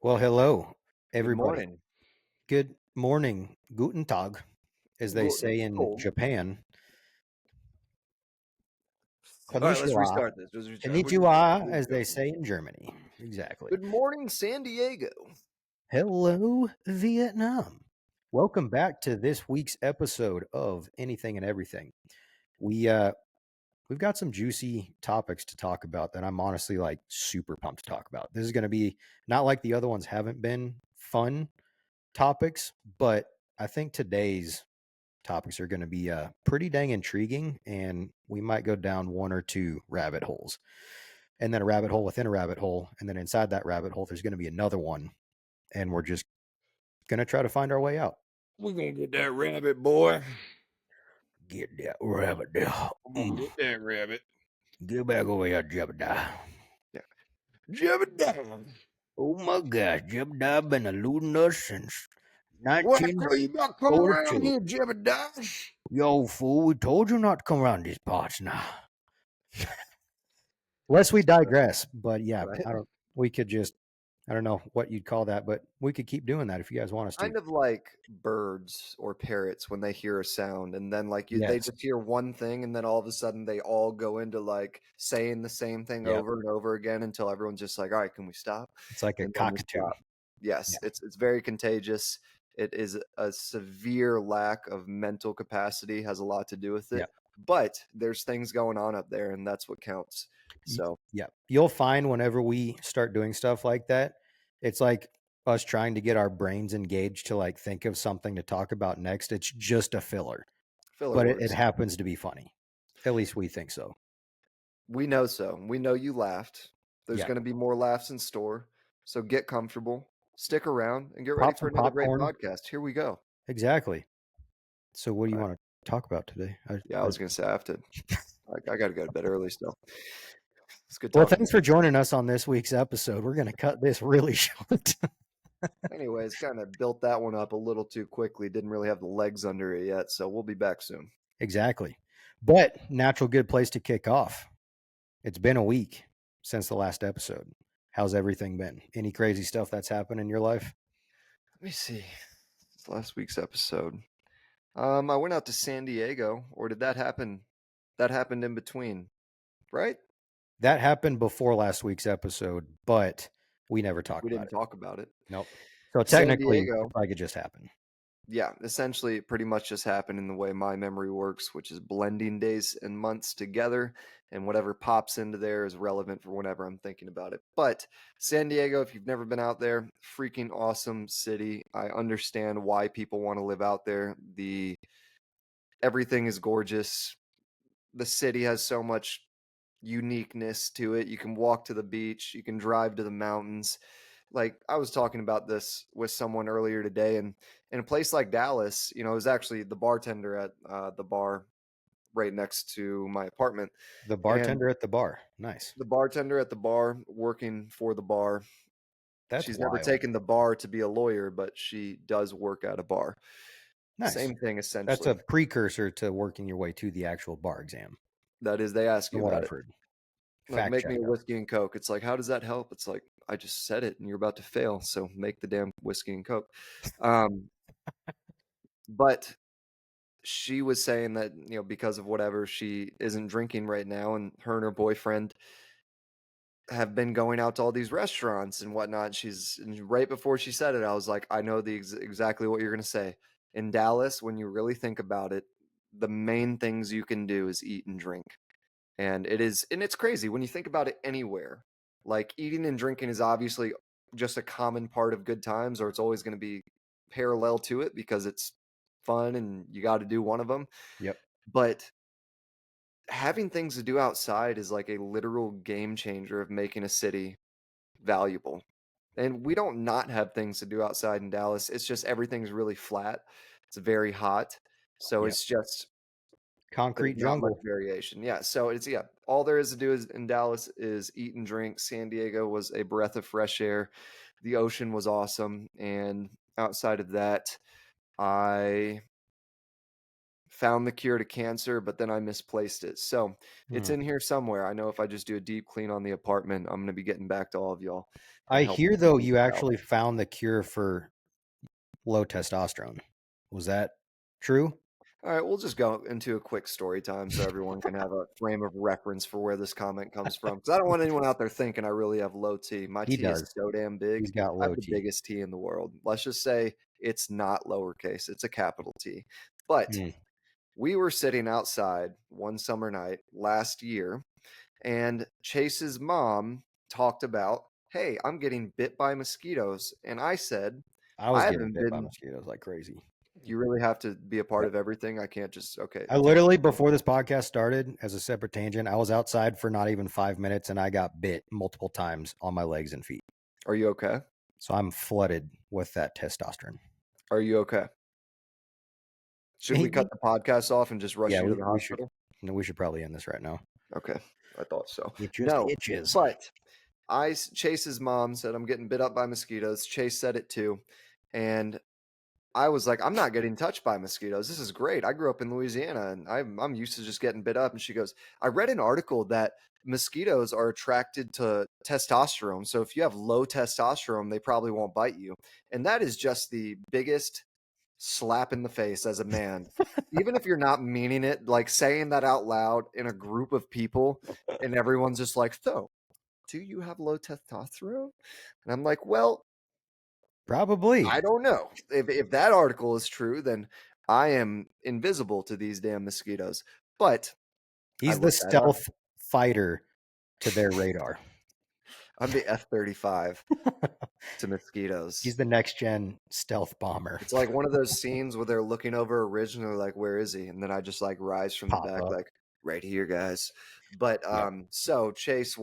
Well, hello, Good everybody. morning. Good morning, Guten Tag, as they Guten say in Tag. Japan. All right, let's Konnichiwa. restart this. Let's restart. Konnichiwa, Here we as go. they say in Germany. Exactly. Good morning, San Diego. Hello, Vietnam. Welcome back to this week's episode of Anything and Everything. We we've got some juicy topics to talk about that I'm honestly like super pumped to talk about. This is going to be not like the other ones haven't been fun topics, but I think today's topics are going to be pretty dang intriguing, and we might go down one or two rabbit holes, and then a rabbit hole within a rabbit hole, and then inside that rabbit hole, there's going to be another one, and we're just going to try to find our way out. We're gonna get that rabbit, boy. Get that rabbit there. I'm gonna get that rabbit. Get back over here, Jebediah. Yeah. Jebediah. Oh my gosh, Jebediah been eluding us since What I tell you about coming around 1942. here, Jebediah? Yo, fool, we told you not to come around these parts now. Lest we digress, but yeah, Right. we could just, I don't know what you'd call that, but we could keep doing that if you guys want us to. Kind of like birds or parrots when they hear a sound, and then they Yes. just hear one thing, and then all of a sudden they all go into like saying the same thing Yep. over and over again until everyone's just like, "All right, can we stop?" It's like a And then we cockatoo. stop. Yes, Yeah. it's very contagious. It is a severe lack of mental capacity, has a lot to do with it. Yep. But there's things going on up there, and that's what counts. So Yeah. You'll find whenever we start doing stuff like that, it's like us trying to get our brains engaged to like think of something to talk about next. It's just a filler, filler but it words. happens to be funny. At least we think so. We know so. We know you laughed. There's Yeah. going to be more laughs in store. So get comfortable, stick around, and get ready Pop for some another great popcorn. podcast. Here we go. Exactly. So what do you All right. want to talk about today? Yeah, I was going to say I have to. I got to go to bed early still. It's good Well, talking to thanks for joining us on this week's episode. We're going to cut this really short. you. Anyways, kind of built that one up a little too quickly. Didn't really have the legs under it yet. So we'll be back soon. Exactly. But natural good place to kick off. It's been a week since the last episode. How's everything been? Any crazy stuff that's happened in your life? Let me see. It's last week's episode. I went out to San Diego, or did that happen? That happened in between, right? That happened before last week's episode, but we never talked We about didn't it. talk about it. Nope. So San technically, Diego. it probably could just happen. Yeah, essentially, it pretty much just happened in the way my memory works, which is blending days and months together, and whatever pops into there is relevant for whenever I'm thinking about it. But San Diego, if you've never been out there, freaking awesome city. I understand why people want to live out there. Everything is gorgeous. The city has so much uniqueness to it. You can walk to the beach, you can drive to the mountains. Like I was talking about this with someone earlier today, and in a place like Dallas, it was actually the bartender at the bar right next to my apartment, The and bartender at the bar. Nice. the bartender at the bar working for the bar. That's She's never wild. taken the bar to be a lawyer, but she does work at a bar. Nice. Same thing That's a essentially. precursor to working your way to the actual bar exam, That is, they ask from you what about I've it. heard. Like, Fact make me check a us. whiskey and coke. It's like, how does that help? It's like, I just said it and you're about to fail, so make the damn whiskey and coke. Um, but she was saying that, because of whatever, she isn't drinking right now, and her and her boyfriend have been going out to all these restaurants and whatnot. And right before she said it, I was like, I know exactly what you're going to say. In Dallas, when you really think about it, the main things you can do is eat and drink. And it's crazy when you think about it anywhere. Like eating and drinking is obviously just a common part of good times, or it's always going to be parallel to it because it's fun and you got to do one of them. Yep. But having things to do outside is like a literal game changer of making a city valuable. And we don't not have things to do outside in Dallas. It's just everything's really flat. It's very hot. So Yep. it's just there's Concrete not much jungle. variation. Yeah. So all there is to do is in Dallas is eat and drink. San Diego was a breath of fresh air. The ocean was awesome. And outside of that, I found the cure to cancer, but then I misplaced it. So it's Hmm. in here somewhere. I know if I just do a deep clean on the apartment, I'm gonna be getting back to all of y'all and I help hear though weed you it out. actually found the cure for low testosterone. Was that true? All right, we'll just go into a quick story time so everyone can have a frame of reference for where this comment comes from. Because I don't want anyone out there thinking I really have low T. My He T is does. so damn big. He's got I low have the T. biggest T in the world. Let's just say it's not lowercase, it's a capital T. But Mm. we were sitting outside one summer night last year, and Chase's mom talked about, hey, I'm getting bit by mosquitoes. And I said, I was I getting haven't bit by been. mosquitoes like crazy. You really have to be a part Yep. of everything. I can't just, okay, I literally, before this podcast started, as a separate tangent, I was outside for not even 5 minutes and I got bit multiple times on my legs and feet. are you okay? So I'm flooded with that testosterone. Are you okay? Should we cut the podcast off and just rush Yeah, you to the we should. hospital? No, we should probably end this right now. Okay, I thought so. It just No, itches. but Chase's mom said I'm getting bit up by mosquitoes. Chase said it too, and I was like, I'm not getting touched by mosquitoes. This is great. I grew up in Louisiana, and I'm used to just getting bit up. And she goes, I read an article that mosquitoes are attracted to testosterone. So if you have low testosterone, they probably won't bite you. And that is just the biggest slap in the face as a man. Even if you're not meaning it, like saying that out loud in a group of people, and everyone's just like, so, do you have low testosterone? And I'm like, well, Probably. I don't know. If that article is true, then I am invisible to these damn mosquitoes. But I He's the looked that up. stealth fighter to their radar. I'm the F-35 to mosquitoes. He's the next gen stealth bomber. It's like one of those scenes where they're looking over a ridge and they're like, "Where is he?" And then I just like rise from the Pop back, up. like, "Right here, guys." But Yep. so Chase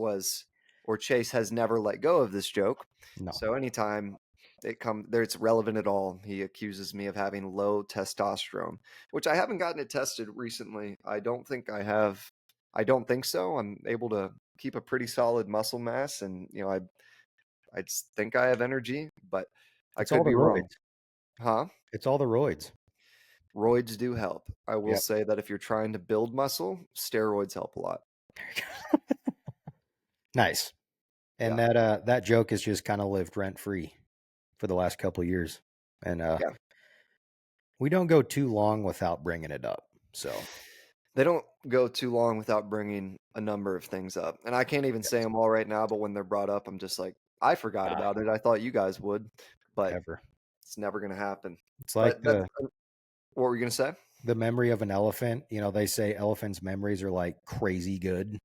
has never let go of this joke. No. So anytime it's relevant at all, he accuses me of having low testosterone, which I haven't gotten it tested recently. I don't think I have. I don't think so. I'm able to keep a pretty solid muscle mass, and I just think I have energy, but I It's all could the be wrong. roids. Huh? It's all the roids. Roids do help. I will Yep. say that if you're trying to build muscle, steroids help a lot. Nice. And Yeah. that joke has just kind of lived rent free for the last couple of years. And Yeah. we don't go too long without bringing it up. So They don't go too long without bringing a number of things up. And I can't even say yes. them all right now, but when they're brought up, I'm just like, I forgot Ah, about it. I thought you guys would, but ever. it's never going to happen. It's like But that's what were you going to say? the memory of an elephant. You know, they say elephants' memories are like crazy good.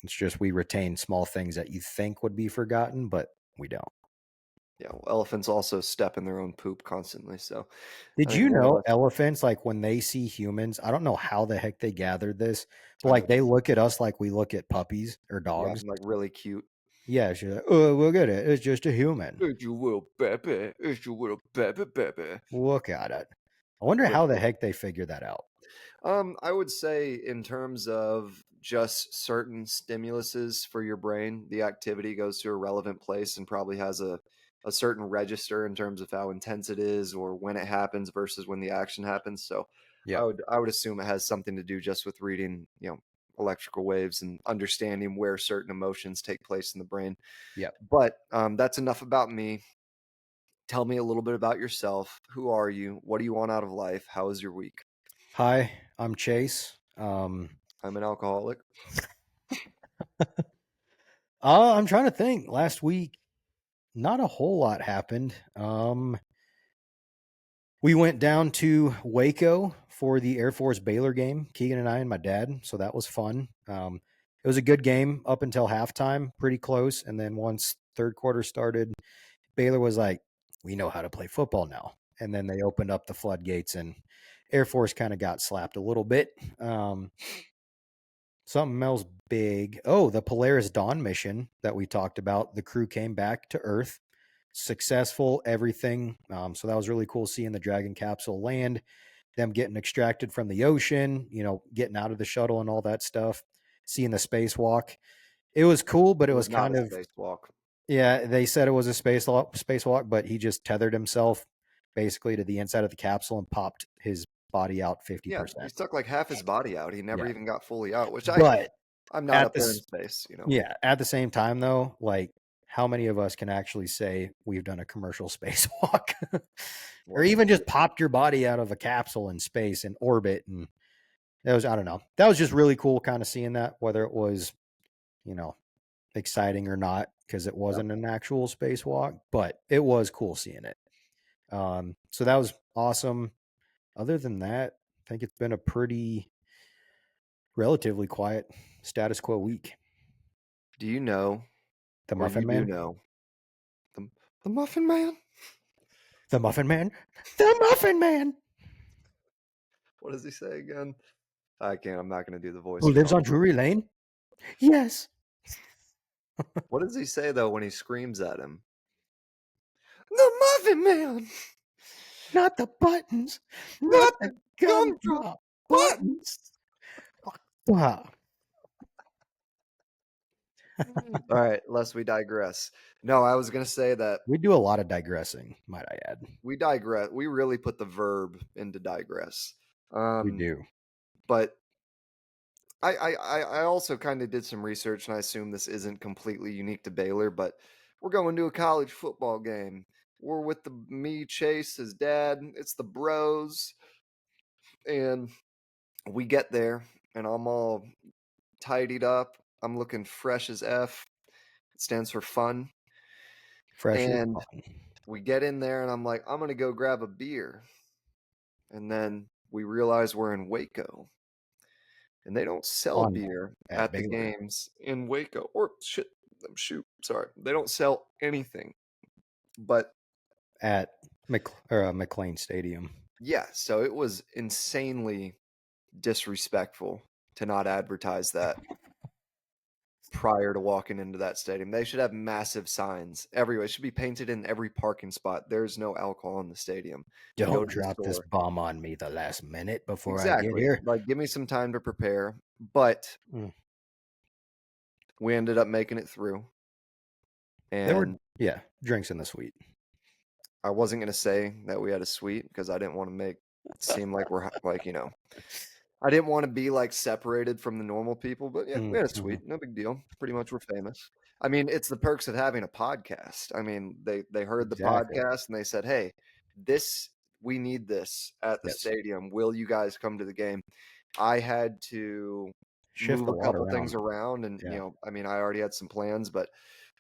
It's just we retain small things that you think would be forgotten, but we don't. Yeah, well, elephants also step in their own poop constantly. So I Did think you one of know us, elephants, like when they see humans, I don't know how the heck they gathered this, but I like know, they look at us like we look at puppies or yeah, dogs. I'm like really cute. Yeah, she's like, oh, look at it. It's just a human. It's your little baby. It's your little baby. Look at it. I wonder But how the heck they figure that out. I would say in terms of just certain stimuluses for your brain, the activity goes to a relevant place and probably has a certain register in terms of how intense it is or when it happens versus when the action happens. So Yep. I would assume it has something to do just with reading, electrical waves and understanding where certain emotions take place in the brain. Yep. But that's enough about me. Tell me a little bit about yourself. Who are you? What do you want out of life? How was your week? Hi, I'm Chase. I'm an alcoholic. I'm trying to think. Last week, not a whole lot happened. We went down to Waco for the Air Force Baylor game, Keegan and I and my dad. So that was fun. It was a good game up until halftime, pretty close. And then once third quarter started, Baylor was like, we know how to play football now. And then they opened up the floodgates and Air Force kind of got slapped a little bit. Something else big. Oh, the Polaris Dawn mission that we talked about. The crew came back to Earth, successful, everything. So that was really cool seeing the Dragon capsule land, them getting extracted from the ocean, getting out of the shuttle and all that stuff, seeing the spacewalk. It was cool, but It it was was not kind a of, spacewalk. yeah, they said it was a spacewalk, but he just tethered himself basically to the inside of the capsule and popped his body out Yeah, he 50%. stuck like half his body out. He never Yeah. even got fully out, which But I'm not at up there in this space, you know. yeah, at the same time though, like how many of us can actually say we've done a commercial spacewalk or Well, even just popped your body out of a capsule in space in orbit? And that was, I don't know. That was just really cool kind of seeing that, whether it was, you know, exciting or not, because it yeah. wasn't an actual spacewalk, but it was cool seeing it. So that was awesome. Other than that, I think it's been a pretty relatively quiet status quo week. Do you know, The or you Muffin do Man, know, the the Muffin Man? the Muffin Man, the Muffin Man, What does he say again? I can't. I'm not going to do the voice who for lives y'all. on Drury Lane. Yes, What does he say though when he screams at him? The Muffin Man, not the buttons, not not the the gumdrop gumdrop buttons. buttons. Wow. All right, lest we digress. No, I was going to say that We do a lot of digressing, might I add. we digress. We really put the verb into digress. We do. But I also kind of did some research, and I assume this isn't completely unique to Baylor, but we're going to a college football game. We're with me, Chase, his dad. It's the bros, and we get there, and I'm all tidied up. I'm looking fresh as F. It stands for fun. Fresh as And fun. we get in there, and I'm like, I'm gonna go grab a beer, and then we realize we're in Waco, and they don't sell On beer at at the Baylor games in Waco. Or sorry, they don't sell anything. But at McLean Stadium. yeah, so it was insanely disrespectful to not advertise that prior to walking into that stadium. They should have massive signs everywhere. It should be painted in every parking spot. There's no alcohol in the stadium. You go Don't to the drop this store. bomb on me the last minute before I get Exactly. here. Like, give me some time to prepare. But Mm. we ended up making it through. There were, And yeah, drinks in the suite. I wasn't going to say that we had a suite because I didn't want to make it seem like we're like, I didn't want to be like separated from the normal people. But yeah, we had a Mm-hmm. suite. No big deal. Pretty much we're famous. I mean, it's the perks of having a podcast. I mean, they heard the Exactly. podcast and they said, hey, this, we need this at the Yes. stadium. Will you guys come to the game? I had to Shift move a a lot couple things around. around, and Yeah. I mean, I already had some plans, but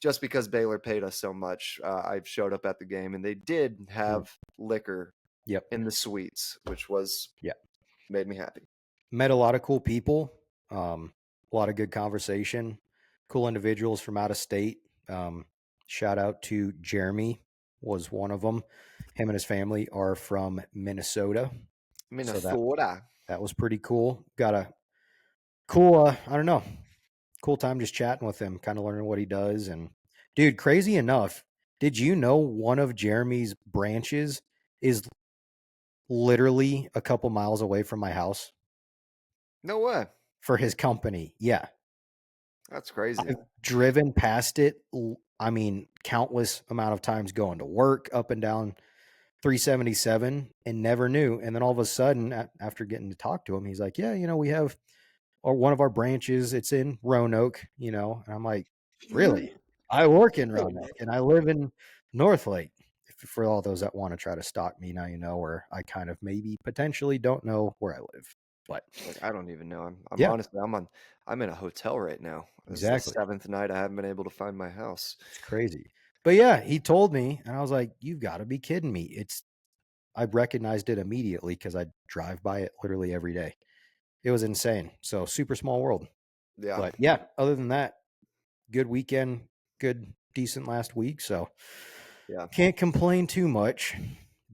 just because Baylor paid us so much, I showed up at the game, and they did Mm. have liquor Yep. in the suites, which was Yeah. made me happy. Met a lot of cool people. A lot of good conversation. Cool individuals from out of state. Shout out to Jeremy, was one of them. Him and his family are from Minnesota. So Minnesota. that was pretty cool. Got a cool, I don't know, cool time just chatting with him, kind of learning what he does. And dude, crazy enough, did you know one of Jeremy's branches is literally a couple miles away from my house No way. for his company? Yeah. That's crazy. I've driven past it. I mean, countless amount of times going to work up and down 377 and never knew. And then all of a sudden, after getting to talk to him, he's like, yeah, we have one of our branches. It's in Roanoke, and I'm like, really? I work in Roanoke and I live in Northlake. For all those that want to try to stalk me, now you know where I kind of maybe potentially don't know where I live. But Like, I don't even know. I'm yeah, honestly, I'm in a hotel right now. This is the exactly. seventh night I haven't been able to find my house. It's crazy. But yeah, he told me, and I was like, you've got to be kidding me. I recognized it immediately because I drive by it literally every day. It was insane. So super small world. Yeah. But yeah, other than that, good weekend, good, decent last week. So Yeah. can't complain too much.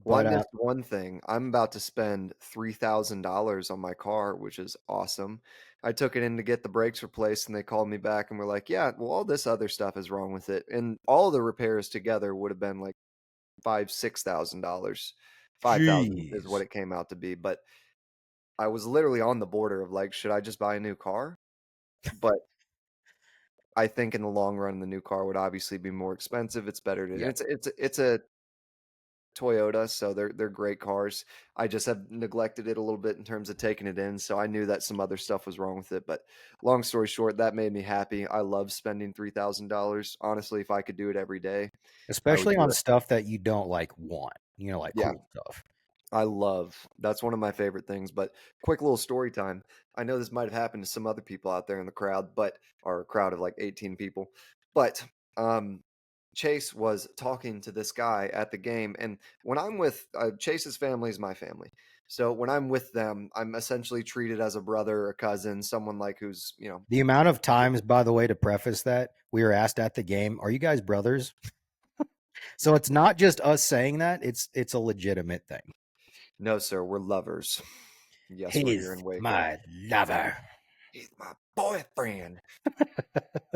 Well, I But missed one thing. I'm about to spend $3,000 on my car, which is awesome. I took it in to get the brakes replaced, and they called me back and were like, "Yeah, well, all this other stuff is wrong with it." And all the repairs together would have been like $5,000, $6,000. 5,000 is what jeez. it came out to be. But I was literally on the border of like, should I just buy a new car? But I think in the long run, the new car would obviously be more expensive. It's better to, and Yeah. it's a Toyota, so they're great cars. I just have neglected it a little bit in terms of taking it in, so I knew that some other stuff was wrong with it. But long story short, that made me happy. I love spending $3,000. Honestly, if I could do it every day, I would Especially do on it. stuff that you don't want, like Yeah, cool stuff. I love that's one of my favorite things. But quick little story time. I know this might have happened to some other people out there in the crowd, but our crowd of like 18 people. But um Chase was talking to this guy at the game, and when I'm with Chase's family is my family. So when I'm with them, I'm essentially treated as a brother, a cousin, someone like who's, The amount of times, by the way, to preface that, we were asked at the game, "Are you guys brothers?" So it's not just us saying that; it's a legitimate thing. no, sir, we're lovers. Yes, we're here He's in Waco. my lover. He's my boyfriend.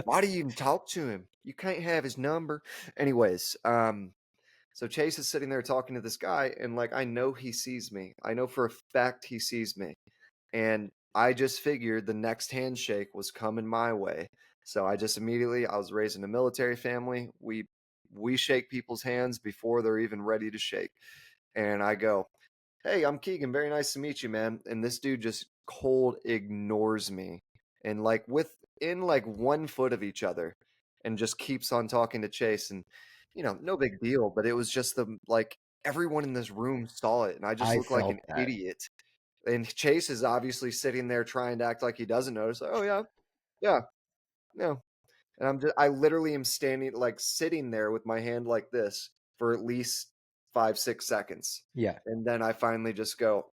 Why do you even talk to him? You can't have his number. Anyways, so Chase is sitting there talking to this guy, and like I know he sees me. I know for a fact he sees me. And I just figured the next handshake was coming my way. So I just immediately I was raised in a military family. We shake people's hands before they're even ready to shake. And I go, "Hey, I'm Keegan. Very nice to meet you, man." And this dude just cold ignores me. And like within like 1 foot of each other and just keeps on talking to Chase. And no big deal, but it was just the like everyone in this room saw it and I just I looked like felt an that. idiot. And Chase is obviously sitting there trying to act like he doesn't notice. Like, oh yeah, yeah, no. And I literally am standing like sitting there with my hand like this for at least 5, 6 seconds. Yeah, And then I finally just go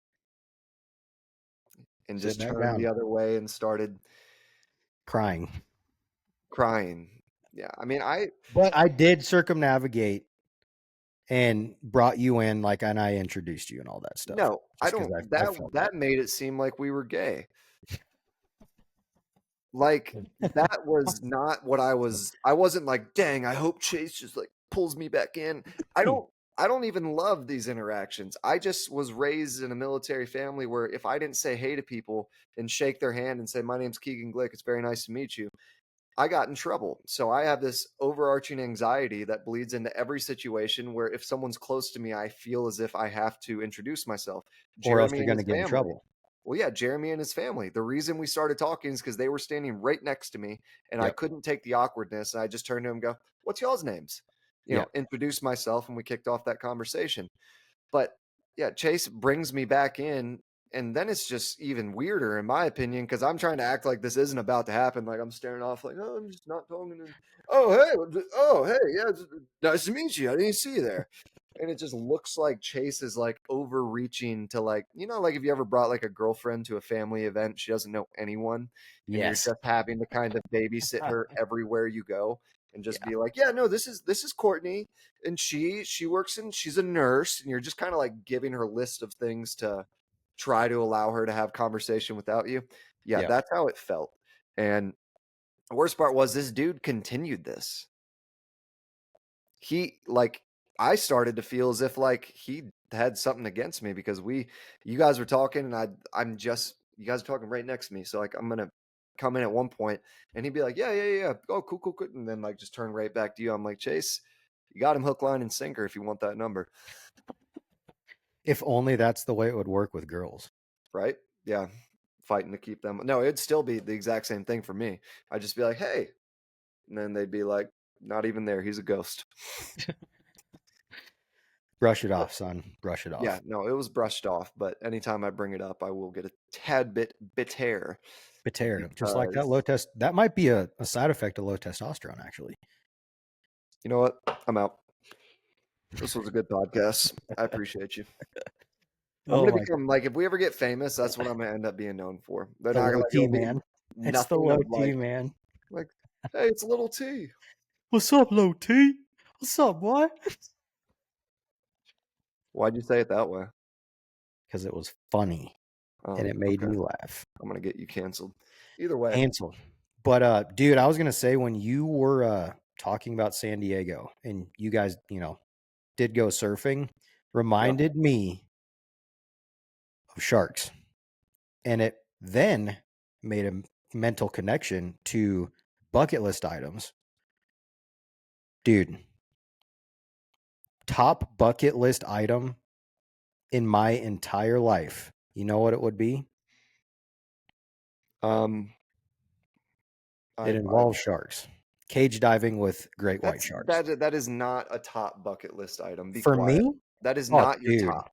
and sit just back turned the down, other way and started crying. crying. Yeah. I mean, But I did circumnavigate and brought you in, like, and I introduced you and all that stuff, no, I just because don't, I that, felt that. that made it seem like we were gay. Like that was not what I wasn't like, dang, I hope Chase just like pulls me back in. I don't I don't even love these interactions. I just was raised in a military family where if I didn't say hey to people and shake their hand and say, "My name's Keegan Glick, it's very nice to meet you," I got in trouble. So I have this overarching anxiety that bleeds into every situation where if someone's close to me, I feel as if I have to introduce myself. Or else Jeremy you're and gonna his get in family. trouble. Well, yeah, Jeremy and his family. The reason we started talking is because they were standing right next to me and I Yep, couldn't take the awkwardness. And I just turned to him and go, "What's y'all's names?" yep, Introduce myself and we kicked off that conversation. But yeah, Chase brings me back in, and then it's just even weirder, in my opinion, because I'm trying to act like this isn't about to happen. Like I'm staring off, like, oh, I'm just not talking. Oh, hey, oh, hey, yeah, nice to meet you. I didn't see you there. And it just looks like Chase is like overreaching to like, like if you ever brought like a girlfriend to a family event, she doesn't know anyone, and you're yes, just having to kind of babysit her everywhere you go and just yeah, be like, yeah, no, this is Courtney and she works in she's a nurse and you're just kind of like giving her list of things to try to allow her to have conversation without you. Yeah, yeah. that's how it felt. And the worst part was this dude continued this. He like I started to feel as if like he had something against me because you guys were talking and I'm just you guys are talking right next to me. So like I'm gonna come in at one point and he'd be like, yeah, yeah, yeah, yeah. Oh, cool, cool, cool. And then like just turn right back to you. I'm like, Chase, you got him hook, line, and sinker if you want that number. If only that's the way it would work with girls. Right? Yeah. Fighting to keep them. No, it'd still be the exact same thing for me. I'd just be like, hey. And then they'd be like, not even there. He's a ghost. Brush it But off, son. Brush it yeah, off. no, it was brushed off. But anytime I bring it up, I will get a tad bit bitter Bitter, just like that because low test. That might be a side effect of low testosterone, actually. you know what? I'm out. This was a good podcast. I appreciate you. I'm Oh gonna my, become like if we ever get famous, that's what I'm gonna end up being known for. They're the not low like T it'll be man. It's the nothing low of T man. like, hey, it's a little T. What's up, low T? What's up, boy? Why'd you say it that way? Because it was funny and Oh, it made okay. me laugh. I'm gonna get you canceled. Either way, Hansel. But dude, I was gonna say when you were talking about San Diego and you guys, did go surfing, yeah. reminded me of sharks. And it then made a mental connection to bucket list items. Dude, top bucket list item in my entire life. You know what it would be? Um, It I involves sharks. Cage diving with great white that's sharks. that is not a top bucket list item. Be For quiet. me? That is Oh, not your dude. top.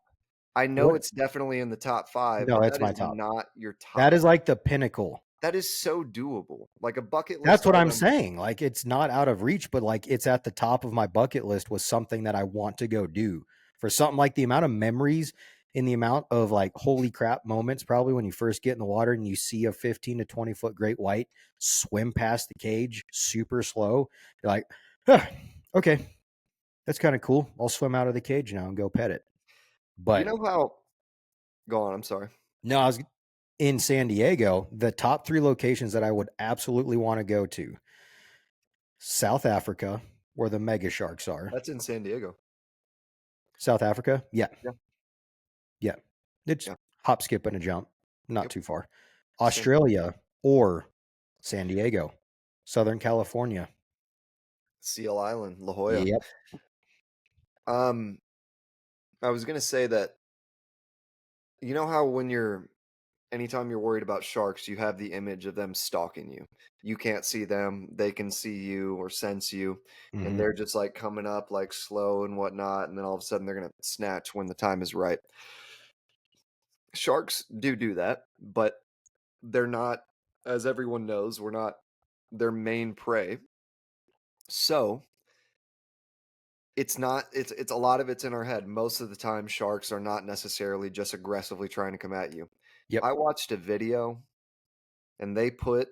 I know What? it's definitely in the top 5, No, but it's that my is top. not your That top. is like the pinnacle. That is so doable. Like a bucket That's list what I'm item. saying. Like, it's not out of reach, but like it's at the top of my bucket list was something that I want to go do for something like the amount of memories in the amount of like holy crap moments, probably when you first get in the water and you see a 15 to 20 foot great white swim past the cage super slow. You're like, huh, okay, that's kind of cool. I'll swim out of the cage now and go pet it. You But know how go on, I'm sorry. no, I was in San Diego. The top 3 locations that I would absolutely want to go to: South Africa, where the mega sharks are. That's in San Diego. South Africa? Yeah. Yeah. Yeah. It's Yeah. hop, skip, and a jump. Not Yep. too far. Same. Australia or San Diego, Southern California. Seal Island, La Jolla. Yep. Um, I was gonna say that you know how when you're anytime you're worried about sharks, you have the image of them stalking you. You can't see them, they can see you or sense you, and Hmm. they're just like coming up like slow and whatnot, and then all of a sudden they're gonna snatch when the time is right. Sharks do that, but they're not, as everyone knows, we're not their main prey. So it's a lot of it's in our head. Most of the time, sharks are not necessarily just aggressively trying to come at you. Yep. I watched a video and they put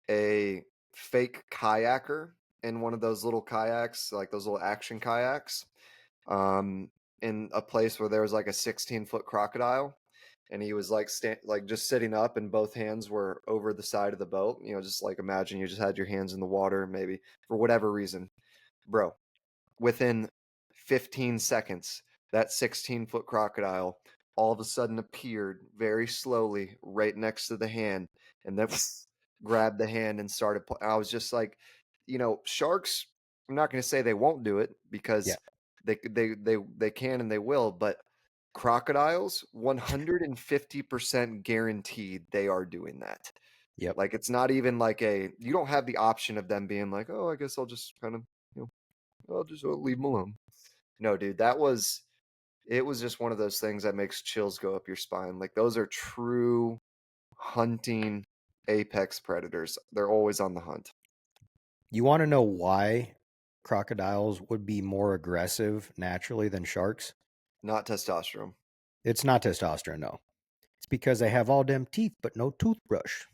a fake kayaker in one of those little kayaks, like those little action kayaks, um, in a place where there was like a 16-foot crocodile. And he was like like just sitting up, and both hands were over the side of the boat. You know, just like imagine you just had your hands in the water, maybe for whatever reason, bro. Within 15 seconds, that 16-foot crocodile all of a sudden appeared very slowly right next to the hand, and then grabbed the hand and started. I was just like, sharks. I'm not going to say they won't do it Yeah. because they can and they will, but crocodiles 150% guaranteed they are doing that. Yep. Like it's not even like you don't have the option of them being like, oh, I guess I'll just kind of I'll just leave them alone. No, dude, it was just one of those things that makes chills go up your spine. Like those are true hunting apex predators. They're always on the hunt. You want to know why crocodiles would be more aggressive naturally than sharks? Not testosterone. It's not testosterone, no. It's because they have all them teeth but no toothbrush.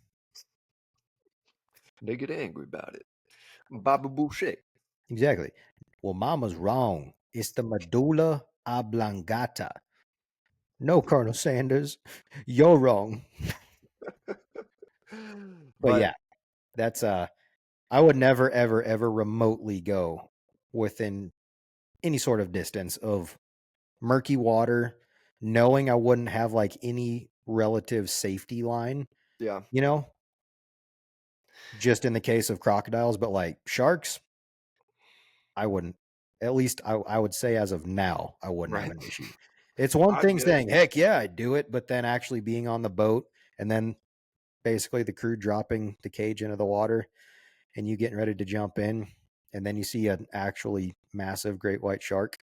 They get angry about it. Baba Boucher. Exactly. Well, mama's wrong. It's the medulla oblongata. No, Colonel Sanders, you're wrong. But But yeah, that's I would never ever ever remotely go within any sort of distance of murky water, knowing I wouldn't have like any relative safety line, yeah, you know, just in the case of crocodiles, but like sharks, I wouldn't. At least I would say as of now, I wouldn't have right. an issue. It's one I'm thing good. saying, heck yeah, I'd do it, but then actually being on the boat and then basically the crew dropping the cage into the water and you getting ready to jump in, and then you see an actually massive great white shark,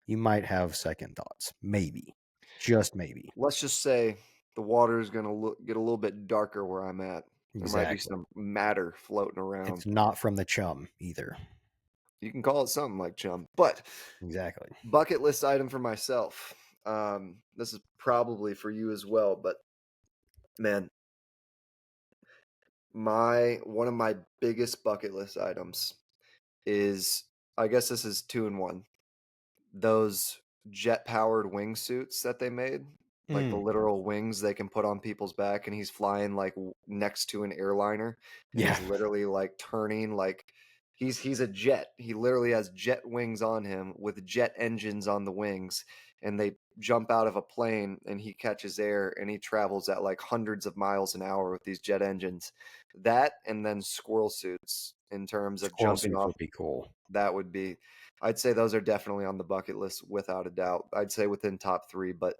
you might have second thoughts. Maybe. Just maybe. Let's just say the water is going to get a little bit darker where I'm at. There might be Exactly. some matter floating around. It's not from the chum either. You can call it something like chum, but Exactly. bucket list item for myself. This is probably for you as well, but man, my one of my biggest bucket list items is I guess this is two in one. Those jet powered wingsuits that they made, like the Mm, literal wings they can put on people's back, and he's flying like next to an airliner, and yeah. he's literally like turning like he's a jet. He literally has jet wings on him with jet engines on the wings, and they jump out of a plane, and he catches air, and he travels at like hundreds of miles an hour with these jet engines. That and then squirrel suits in terms of Squirrel jumping suits off. would be cool. That would be, I'd say those are definitely on the bucket list without a doubt. I'd say within top 3, but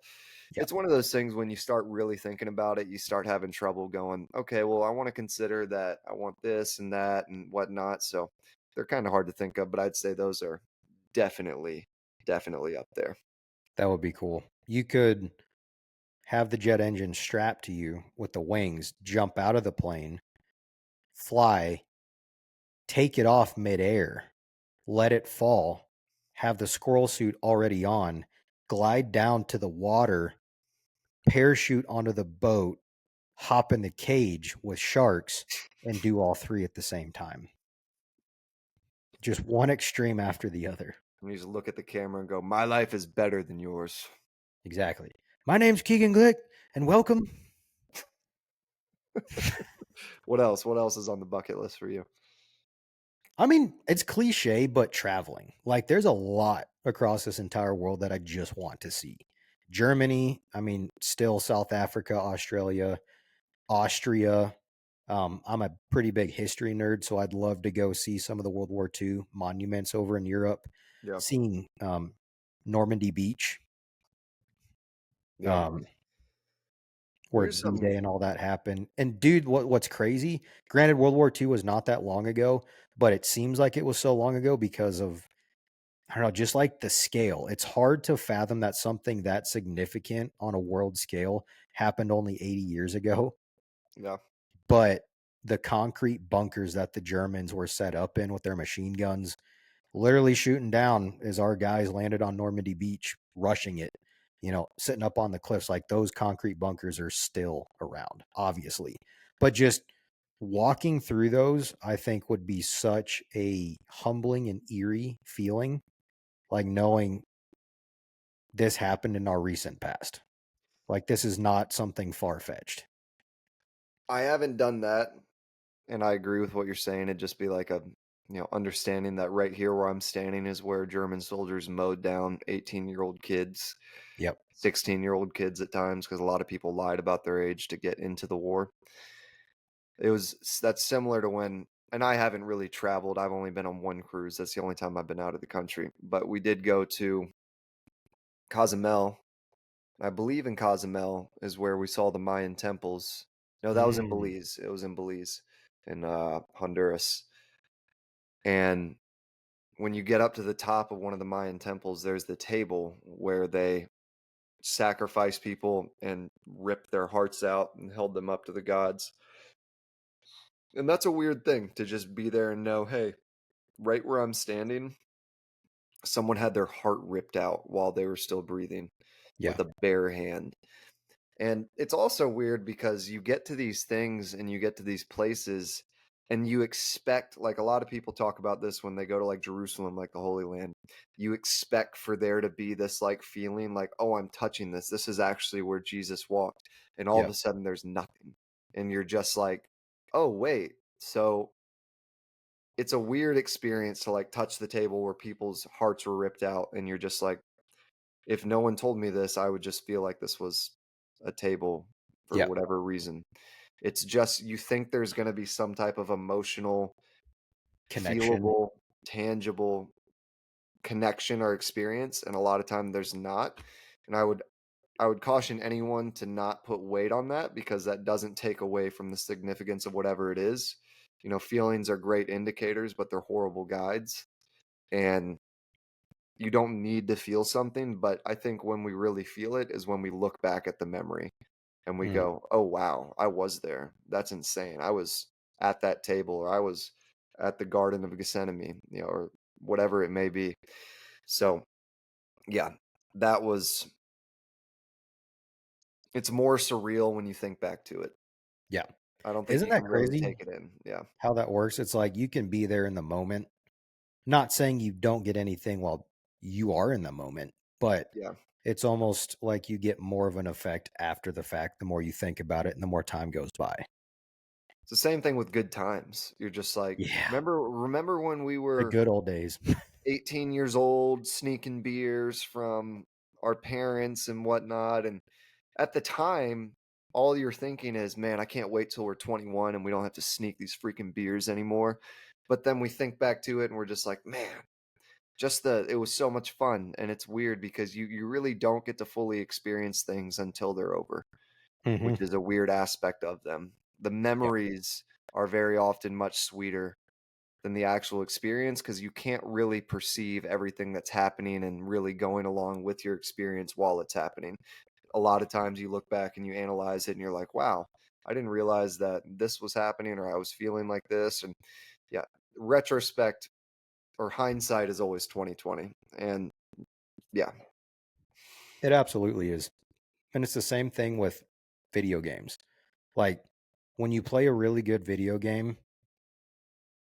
Yeah, it's one of those things when you start really thinking about it, you start having trouble going, okay, well, I want to consider that I want this and that and whatnot. So they're kind of hard to think of, but I'd say those are definitely, definitely up there. that would be cool. You could have the jet engine strapped to you with the wings, jump out of the plane, fly, take it off midair, let it fall, have the squirrel suit already on, glide down to the water, parachute onto the boat, hop in the cage with sharks, and do all three at the same time. Just one extreme after the other. And you just look at the camera and go, my life is better than yours. Exactly. My name's Keegan Glick, and welcome. What else? What else is on the bucket list for you? I mean, it's cliche, but traveling. Like, there's a lot across this entire world that I just want to see. Germany, I mean, still South Africa, Australia, Austria. I'm a pretty big history nerd, so I'd love to go see some of the World War II monuments over in Europe, Yeah. seeing Normandy Beach, Yeah. um, where Here's D something. Day and all that happened. And dude, what's crazy? Granted, World War II was not that long ago, but it seems like it was so long ago because of I don't know, just like the scale. It's hard to fathom that something that significant on a world scale happened only 80 years ago. Yeah. But the concrete bunkers that the Germans were set up in with their machine guns, literally shooting down as our guys landed on Normandy Beach, rushing it, sitting up on the cliffs. Like those concrete bunkers are still around, obviously. But just walking through those, I think would be such a humbling and eerie feeling, like knowing this happened in our recent past. Like this is not something far fetched. I haven't done that. And I agree with what you're saying. It'd just be like a, understanding that right here where I'm standing is where German soldiers mowed down 18-year-old kids, Yep. 16-year-old kids at times, because a lot of people lied about their age to get into the war. That's similar to when, and I haven't really traveled. I've only been on one cruise. That's the only time I've been out of the country. But we did go to Cozumel. I believe in Cozumel is where we saw the Mayan temples. No, that was in Mm, Belize. It was in Belize, in Honduras. And when you get up to the top of one of the Mayan temples, there's the table where they sacrifice people and ripped their hearts out and held them up to the gods. And that's a weird thing to just be there and know, hey, right where I'm standing, someone had their heart ripped out while they were still breathing yeah. with a bare hand. And it's also weird because you get to these things and you get to these places and you expect, like a lot of people talk about this when they go to like Jerusalem, like the Holy Land, you expect for there to be this like feeling like, oh, I'm touching this. This is actually where Jesus walked. And all of Yeah. a sudden there's nothing. And you're just like, oh, wait. So it's a weird experience to like touch the table where people's hearts were ripped out. And you're just like, if no one told me this, I would just feel like this was a table for Yeah. whatever reason. It's just you think there's going to be some type of emotional, Connection. feelable, tangible connection or experience, and a lot of time there's not. And I would caution anyone to not put weight on that because that doesn't take away from the significance of whatever it is. Feelings are great indicators, but they're horrible guides. And you don't need to feel something, but I think when we really feel it is when we look back at the memory and we Mm, go, "Oh wow, I was there. That's insane. I was at that table or I was at the Garden of Gethsemane, or whatever it may be." So, yeah, that was it's more surreal when you think back to it. yeah. I don't think Isn't you that can really crazy take it in. Yeah. how that works? It's like you can be there in the moment. Not saying you don't get anything while you are in the moment, but Yeah. it's almost like you get more of an effect after the fact the more you think about it and the more time goes by. It's the same thing with good times. You're just like, Yeah. remember when we The were good old days. 18 years old, sneaking beers from our parents and whatnot. And at the time, all you're thinking is, man, I can't wait till we're 21 and we don't have to sneak these freaking beers anymore. But then we think back to it and we're just like, man, it was so much fun. And it's weird because you really don't get to fully experience things until they're over, Hmm. which is a weird aspect of them. The Yeah. memories are very often much sweeter than the actual experience because you can't really perceive everything that's happening and really going along with your experience while it's happening. A lot of times you look back and you analyze it and you're like, wow, I didn't realize that this was happening or I was feeling like this. And yeah, retrospect or hindsight is always 2020. And yeah, It absolutely is. And it's the same thing with video games. Like when you play a really good video game,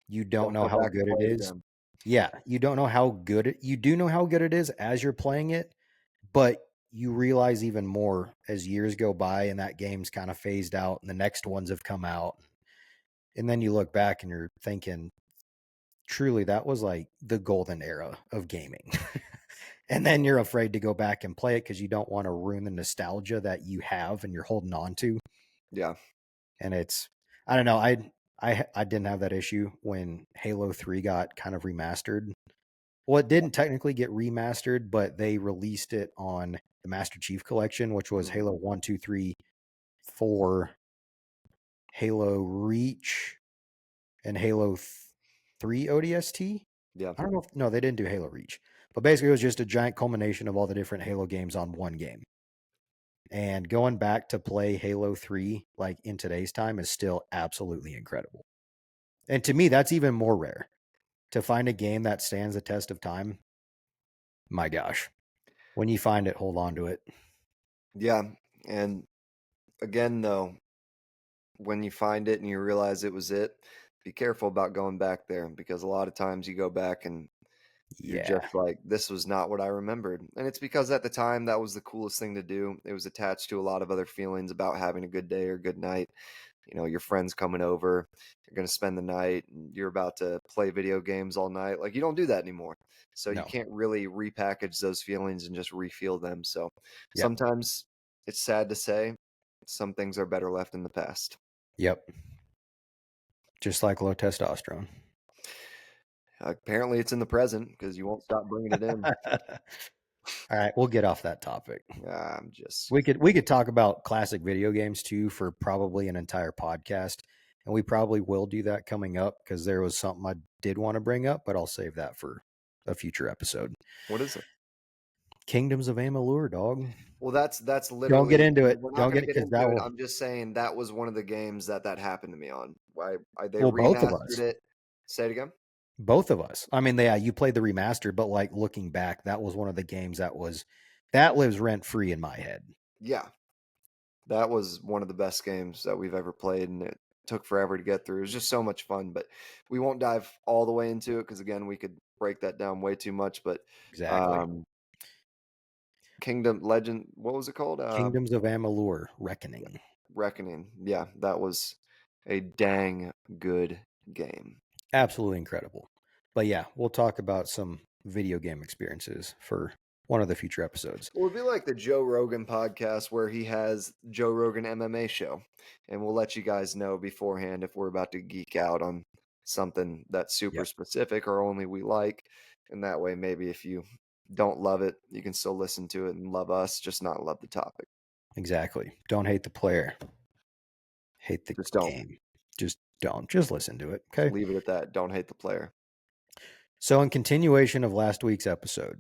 you don't don't know go how back and good it play it is. again. Yeah, you don't know how good you do know how good it is as you're playing it, but you realize even more as years go by and that game's kind of phased out and the next ones have come out. And then you look back and you're thinking, truly, that was like the golden era of gaming. And then you're afraid to go back and play it because you don't want to ruin the nostalgia that you have and you're holding on to. Yeah. And it's, I don't know, I didn't have that issue when Halo 3 got kind of remastered. Well, it didn't technically get remastered, but they released it on the Master Chief Collection, which was Mhm. Halo 1, 2, 3, 4, Halo Reach, and Halo 3 ODST. Yeah. I don't know if, no, they didn't do Halo Reach. But basically, it was just a giant culmination of all the different Halo games on one game. And going back to play Halo 3 like in today's time is still absolutely incredible. And to me, that's even more rare to find a game that stands the test of time. My gosh. When you find it, hold on to it. Yeah. And again, though, when you find it and you realize it was it, be careful about going back there because a lot of times you go back and you're Yeah. just like, this was not what I remembered. And it's because at the time that was the coolest thing to do. It was attached to a lot of other feelings about having a good day or good night. You know, your friends coming over, you're going to spend the night, and you're about to play video games all night. Like, you don't do that anymore. So you No. can't really repackage those feelings and just refeel them. So Yep. sometimes it's sad to say some things are better left in the past. Yep. Just like low testosterone. Apparently, it's in the present because you won't stop bringing it in. All right, we'll get off that topic. I'm just, We could talk about classic video games too for probably an entire podcast, and we probably will do that coming up because there was something I did want to bring up, but I'll save that for a future episode. what is it? Kingdoms of Amalur, dog. Well, that's Don't get literally into it. we're not Don't going get to it get because into that it. will. I'm just saying that was one of the games that happened to me on. Why they Well, both of remastered us. it. Say it again. Both of us. I mean, yeah, you played the remaster, but like looking back, that was one of the games that lives rent free in my head. Yeah, that was one of the best games that we've ever played, and it took forever to get through. It was just so much fun, but we won't dive all the way into it because again, we could break that down way too much. But Exactly. um, Kingdom Legend, what was it called? Kingdoms of Amalur Reckoning. Reckoning. Yeah, that was a dang good game. Absolutely incredible. But yeah, we'll talk about some video game experiences for one of the future episodes. Well, it'd be like the Joe Rogan podcast where he has Joe Rogan MMA show, and we'll let you guys know beforehand if we're about to geek out on something that's super Yep. specific or only we like, and that way maybe if you don't love it, you can still listen to it and love us, just not love the topic. Exactly. Don't hate the player. Hate the Just don't. game. Just don't. Just listen to it. Just Okay. leave it at that. Don't hate the player. So in continuation of last week's episode,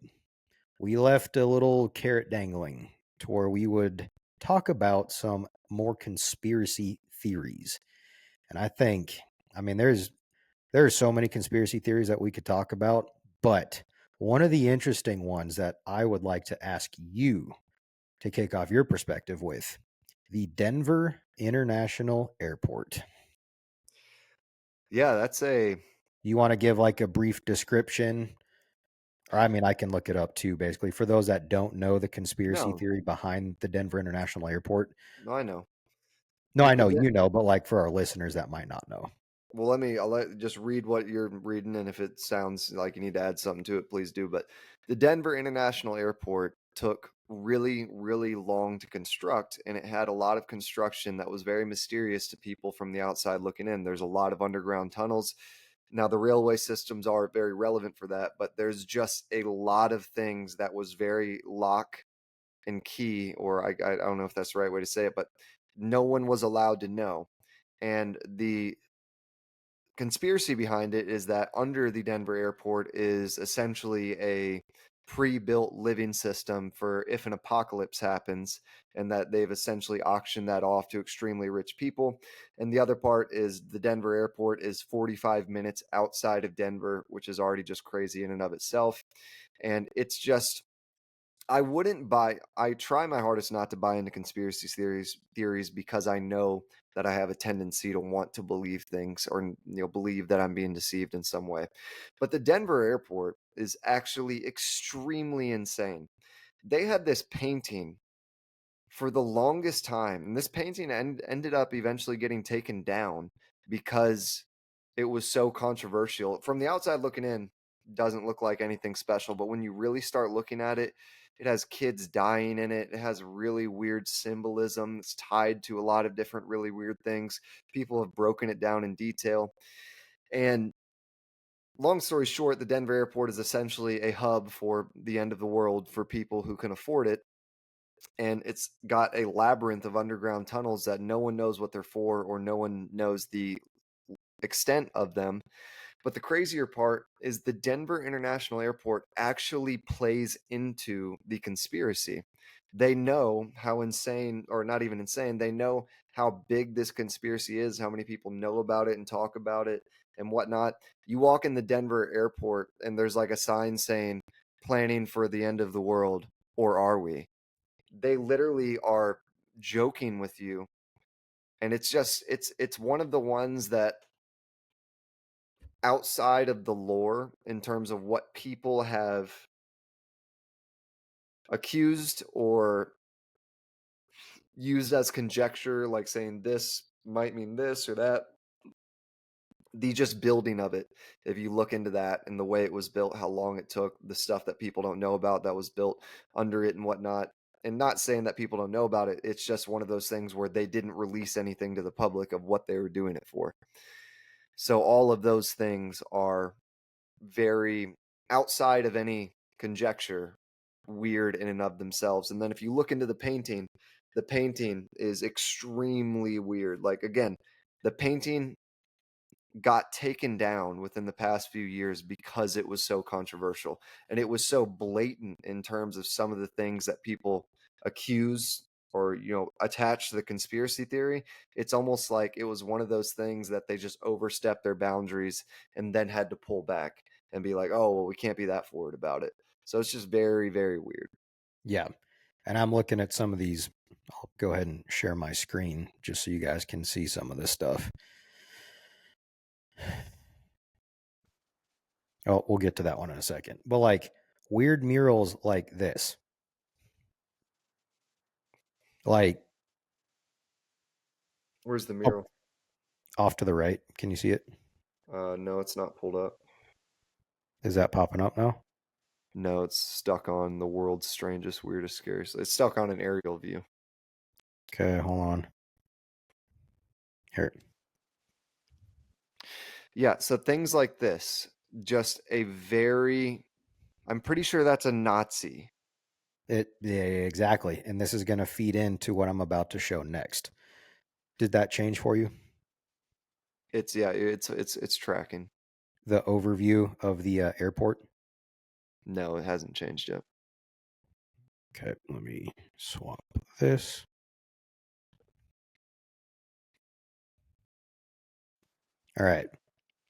we left a little carrot dangling to where we would talk about some more conspiracy theories. And I mean, there are so many conspiracy theories that we could talk about, but one of the interesting ones that I would like to ask you to kick off your perspective with the Denver International Airport. Yeah, that's a You want to give like a brief description? Or I mean, I can look it up too, basically. For those that don't know the conspiracy no, theory behind the Denver International Airport. no, I know. No, I The know Den- you know, but like for our listeners that might not know. Well, I'll just read what you're reading, and if it sounds like you need to add something to it, please do. But the Denver International Airport took really, really long to construct, and it had a lot of construction that was very mysterious to people from the outside looking in. There's a lot of underground tunnels. Now, the railway systems are very relevant for that, but there's just a lot of things that was very lock and key, or I don't know if that's the right way to say it, but no one was allowed to know. And the conspiracy behind it is that under the Denver airport is essentially a pre-built living system for if an apocalypse happens, and that they've essentially auctioned that off to extremely rich people. And the other part is the Denver airport is 45 minutes outside of Denver, which is already just crazy in and of itself. And it's just, I wouldn't buy. I try my hardest not to buy into conspiracy theories because I know that I have a tendency to want to believe things, or believe that I'm being deceived in some way. But the Denver airport is actually extremely insane. They had this painting for the longest time, and this painting ended up eventually getting taken down because it was so controversial. From the outside looking in, doesn't look like anything special, but when you really start looking at it, it has kids dying in it. It has really weird symbolism. It's tied to a lot of different really weird things. People have broken it down in detail. And long story short, the Denver airport is essentially a hub for the end of the world for people who can afford it. And it's got a labyrinth of underground tunnels that no one knows what they're for, or no one knows the extent of them. But the crazier part is the Denver International Airport actually plays into the conspiracy. They know how insane, or not even insane, they know how big this conspiracy is, how many people know about it and talk about it and whatnot. You walk in the Denver airport and there's like a sign saying, planning for the end of the world, or are we? They literally are joking with you. And it's just, it's one of the ones that, outside of the lore, in terms of what people have accused or used as conjecture, like saying this might mean this or that, the just building of it, if you look into that and the way it was built, how long it took, the stuff that people don't know about that was built under it and whatnot. And not saying that people don't know about it, it's just one of those things where they didn't release anything to the public of what they were doing it for. So all of those things are very, outside of any conjecture, weird in and of themselves. And then if you look into the painting is extremely weird. Like, again, the painting got taken down within the past few years because it was so controversial, and it was so blatant in terms of some of the things that people accuse or attach to the conspiracy theory. It's almost like it was one of those things that they just overstepped their boundaries and then had to pull back and be like, oh well, we can't be that forward about it. So it's just very, very weird. Yeah. And I'm looking at some of these. I'll go ahead and share my screen just so you guys can see some of this stuff. Oh, we'll get to that one in a second. But like weird murals like this. Like Where's the up, mural? off to the right. Can you see it? No, it's not pulled up. Is that popping up now? No, it's stuck on the world's strangest, weirdest, scariest. It's stuck on an aerial view. Okay, hold on. Here. Yeah, so things like this, just a very, I'm pretty sure that's a Nazi. Yeah, exactly. And this is going to feed into what I'm about to show next. Did that change for you? It's tracking. The overview of the airport? No, it hasn't changed yet. Okay, let me swap this. All right.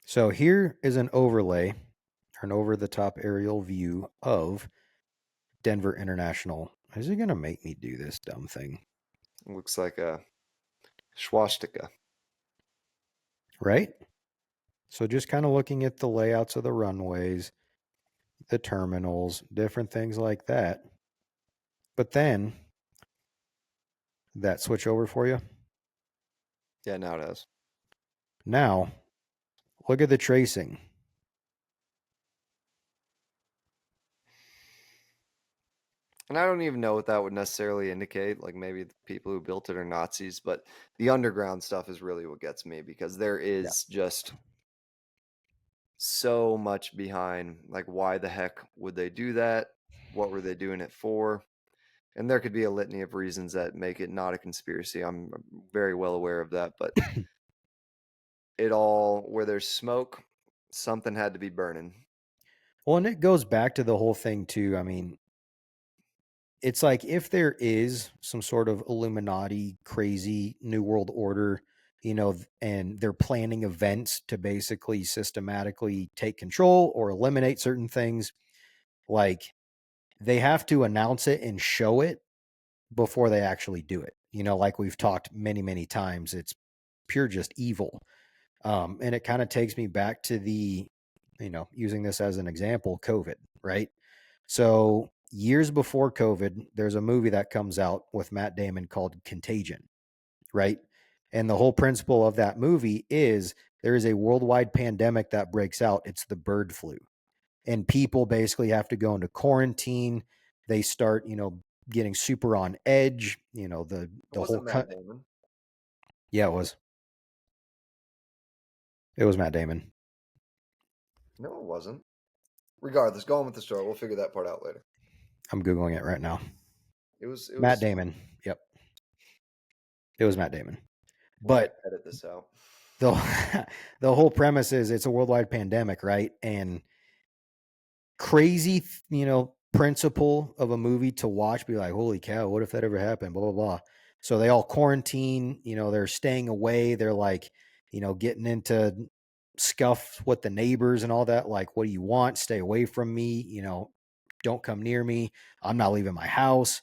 So here is an overlay, or an over the top aerial view of Denver International. Is it going to make me do this dumb thing? It looks like a swastika. Right? So just kind of looking at the layouts of the runways, the terminals, different things like that. But then that switch over for you. Yeah, now it has. Now, look at the tracing. And I don't even know what that would necessarily indicate. Like, maybe the people who built it are Nazis, but the underground stuff is really what gets me, because there Yeah. is just so much behind, like, why the heck would they do that? What were they doing it for? And there could be a litany of reasons that make it not a conspiracy. I'm very well aware of that, but it all where there's smoke, something had to be burning. Well, and it goes back to the whole thing too. I mean, it's like if there is some sort of Illuminati crazy new world order, and they're planning events to basically systematically take control or eliminate certain things, like they have to announce it and show it before they actually do it. Like we've talked many, many times, it's pure just evil. And it kind of takes me back to using this as an example, COVID, right? So years before COVID, there's a movie that comes out with Matt Damon called Contagion, right? And the whole principle of that movie is there is a worldwide pandemic that breaks out. It's the bird flu. And people basically have to go into quarantine. They start, getting super on edge, It the whole wasn't Matt cut. Damon. Yeah, it was. It was Matt Damon. No, it wasn't. Regardless, go on with the story. We'll figure that part out later. I'm Googling it right now. It Matt was Damon. Yep. It was Matt Damon. we'll have But to edit this out. the the whole premise is it's a worldwide pandemic, right? And crazy, principle of a movie to watch, be like, holy cow, what if that ever happened? Blah, blah, blah. So they all quarantine, they're staying away. They're like, getting into scuff with the neighbors and all that. Like, what do you want? Stay away from me. Don't come near me. I'm not leaving my house.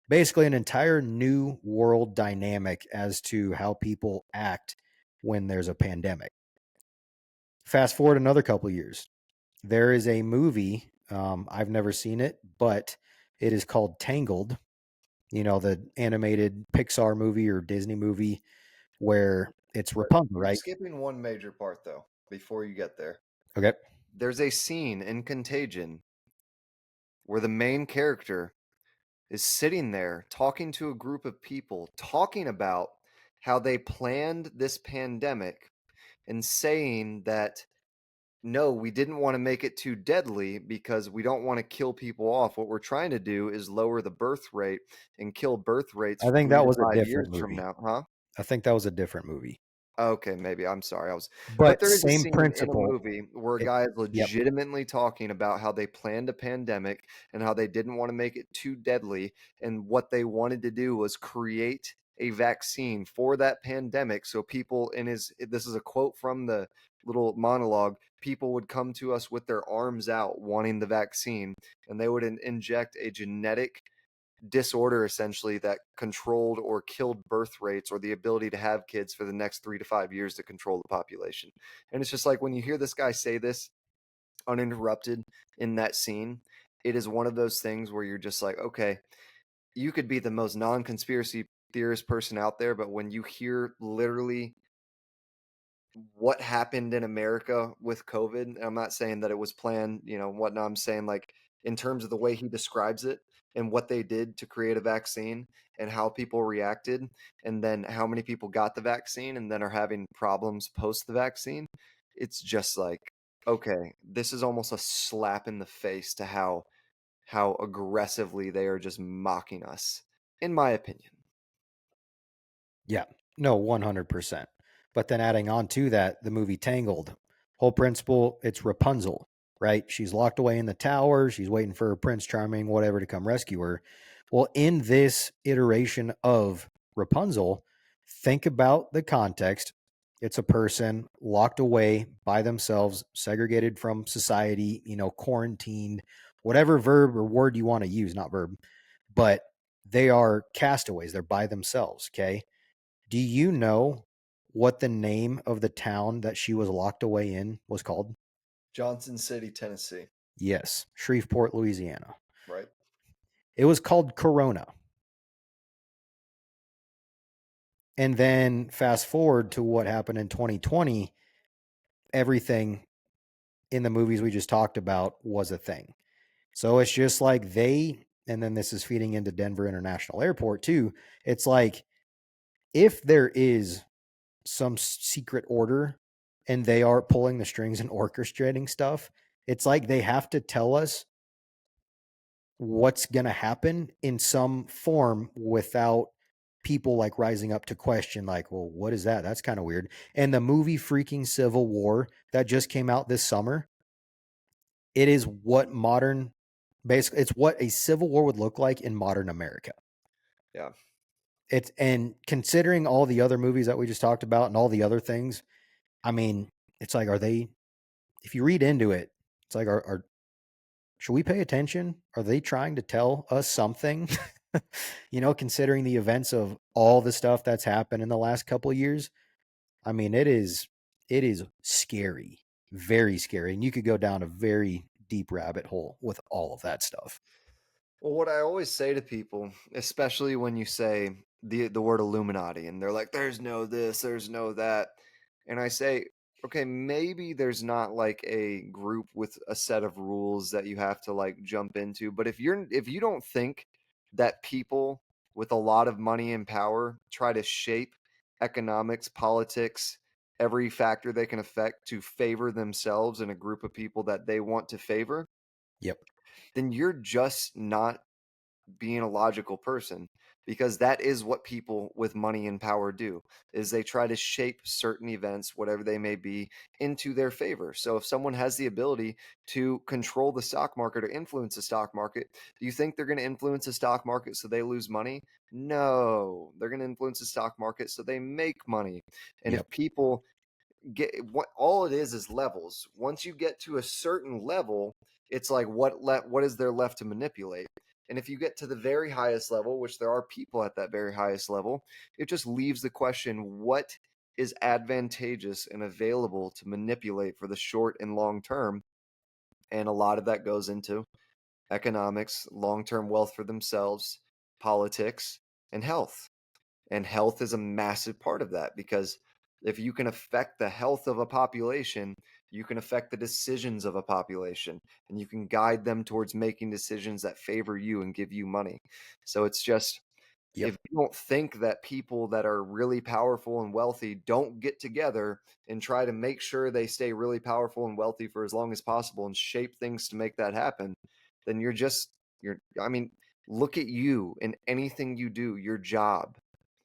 Basically, an entire new world dynamic as to how people act when there's a pandemic. Fast forward another couple of years. There is a movie. I've never seen it, but it is called Tangled. The animated Pixar movie or Disney movie where it's But Rapunzel, you're right? skipping one major part though, before you get there. Okay. There's a scene in Contagion where the main character is sitting there talking to a group of people, talking about how they planned this pandemic and saying that no, we didn't want to make it too deadly because we don't want to kill people off. What we're trying to do is lower the birth rate and kill birth rates I think 3 that to was a 5 different years from movie. now, huh? I think that was a different movie. Okay, maybe. I'm sorry. But But there is a same scene in a principle. movie where a It, guy is yep. legitimately talking about how they planned a pandemic and how they didn't want to make it too deadly. And what they wanted to do was create a vaccine for that pandemic. So people this is a quote from the little monologue, people would come to us with their arms out wanting the vaccine, and they would inject a genetic disorder essentially that controlled or killed birth rates or the ability to have kids for the next 3 to 5 years to control the population. And it's just like when you hear this guy say this uninterrupted in that scene, it is one of those things where you're just like, okay, you could be the most non-conspiracy theorist person out there, but when you hear literally what happened in America with COVID, and I'm not saying that it was planned, whatnot. I'm saying like in terms of the way he describes it and what they did to create a vaccine and how people reacted, and then how many people got the vaccine and then are having problems post the vaccine. It's just like, okay, this is almost a slap in the face to how aggressively they are just mocking us, in my opinion. Yeah. No, 100%. But then adding on to that, the movie Tangled, whole principle, it's Rapunzel, right? She's locked away in the tower. She's waiting for Prince Charming, whatever, to come rescue her. Well, in this iteration of Rapunzel, think about the context. It's a person locked away by themselves, segregated from society, quarantined, whatever verb or word you want to use, not verb, but they are castaways. They're by themselves. Okay. Do you know what the name of the town that she was locked away in was called? Johnson City, Tennessee, Yes, Shreveport, Louisiana. right? It was called Corona. And then fast forward to what happened in 2020, everything in the movies we just talked about was a thing. So it's just like and then this is feeding into Denver International Airport too. It's like if there is some secret order and they are pulling the strings and orchestrating stuff, it's like they have to tell us what's going to happen in some form without people like rising up to question like, well, what is that? That's kind of weird. And the movie freaking Civil War that just came out this summer, it is what modern basically it's what a civil war would look like in modern America. Yeah. It's and considering all the other movies that we just talked about and all the other things, I mean, it's like, are they, if you read into it, it's like, are should we pay attention? Are they trying to tell us something? Considering the events of all the stuff that's happened in the last couple of years, I mean, it is scary, very scary, and you could go down a very deep rabbit hole with all of that stuff. Well, what I always say to people, especially when you say the word Illuminati, and they're like, "There's no this, there's no that," and I say, "Okay, maybe there's not like a group with a set of rules that you have to like jump into, but if you don't think that people with a lot of money and power try to shape economics, politics, every factor they can affect to favor themselves and a group of people that they want to favor, Yep. then you're just not being a logical person, because that is what people with money and power do, is they try to shape certain events, whatever they may be, into their favor. So if someone has the ability to control the stock market or influence the stock market, do you think they're going to influence the stock market so they lose money? No, they're going to influence the stock market so they make money. And if Yep. people get what, all it is levels. Once you get to a certain level, it's like what is there left to manipulate? And if you get to the very highest level, which there are people at that very highest level, it just leaves the question, what is advantageous and available to manipulate for the short and long term? And a lot of that goes into economics, long-term wealth for themselves, politics, and health. And health is a massive part of that, because if you can affect the health of a population, you can affect the decisions of a population, and you can guide them towards making decisions that favor you and give you money. So it's just, Yep. if you don't think that people that are really powerful and wealthy don't get together and try to make sure they stay really powerful and wealthy for as long as possible and shape things to make that happen, then I mean, look at you in anything you do, your job.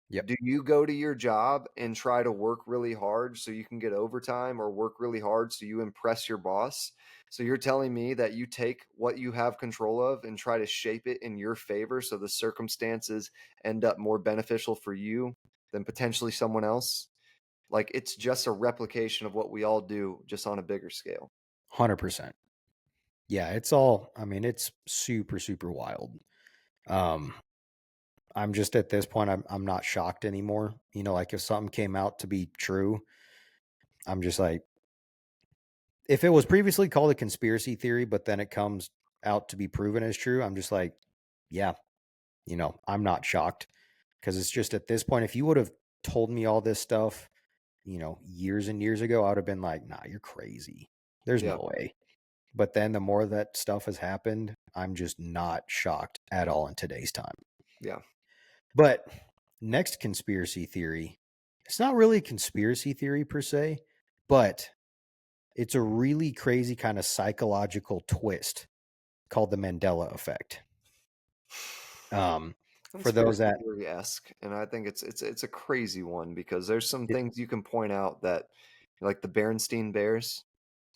Yep. Do you go to your job and try to work really hard so you can get overtime, or work really hard so you impress your boss? So you're telling me that you take what you have control of and try to shape it in your favor so the circumstances end up more beneficial for you than potentially someone else? Like, it's just a replication of what we all do, just on a bigger scale. 100%. Yeah, it's all, I mean, it's super, super wild. Um, I'm just at this point, I'm not shocked anymore. Like if something came out to be true, I'm just like, if it was previously called a conspiracy theory, but then it comes out to be proven as true, I'm just like, yeah, I'm not shocked because it's just at this point, if you would have told me all this stuff, years and years ago, I would have been like, nah, you're crazy. There's Yeah. no way. But then the more that stuff has happened, I'm just not shocked at all in today's time. Yeah. But next conspiracy theory, it's not really a conspiracy theory per se, but it's a really crazy kind of psychological twist called the Mandela effect. Um, for those Conspiracy that, theory esque, and I think it's a crazy one, because there's some it, things you can point out that, like the Berenstein Bears.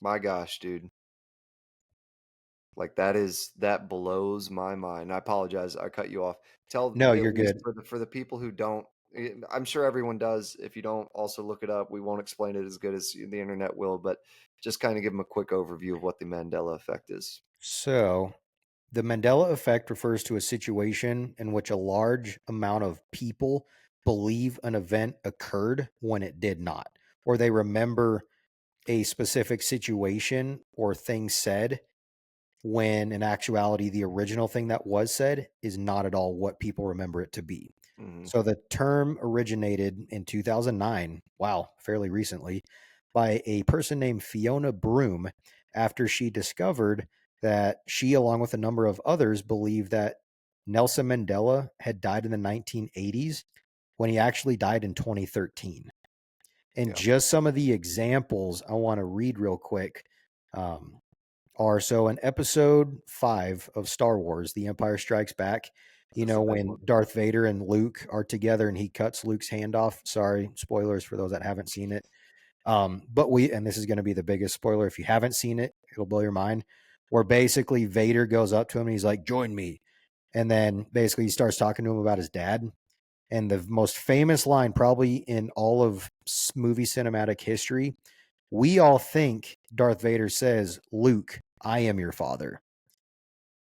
My gosh, dude, like that blows my mind. I apologize, I cut you off. Tell no, at you're least good. for the people who don't. I'm sure everyone does. If you don't, also look it up. We won't explain it as good as the internet will, but just kind of give them a quick overview of what the Mandela effect is. So the Mandela effect refers to a situation in which a large amount of people believe an event occurred when it did not, or they remember a specific situation or thing said when in actuality the original thing that was said is not at all what people remember it to be. Hmm. So the term originated in 2009, wow, fairly recently, by a person named Fiona Broome after she discovered that she, along with a number of others, believed that Nelson Mandela had died in the 1980s when he actually died in 2013. And Yeah. just some of the examples I want to read real quick um, are so in episode 5 of Star Wars, The Empire Strikes Back, That's a big when one. Darth Vader and Luke are together and he cuts Luke's hand off. Sorry, spoilers for those that haven't seen it. But and this is going to be the biggest spoiler. If you haven't seen it, it'll blow your mind. Where basically Vader goes up to him and he's like, join me. And then basically he starts talking to him about his dad. And the most famous line, probably in all of movie cinematic history, we all think Darth Vader says, Luke, I am your father.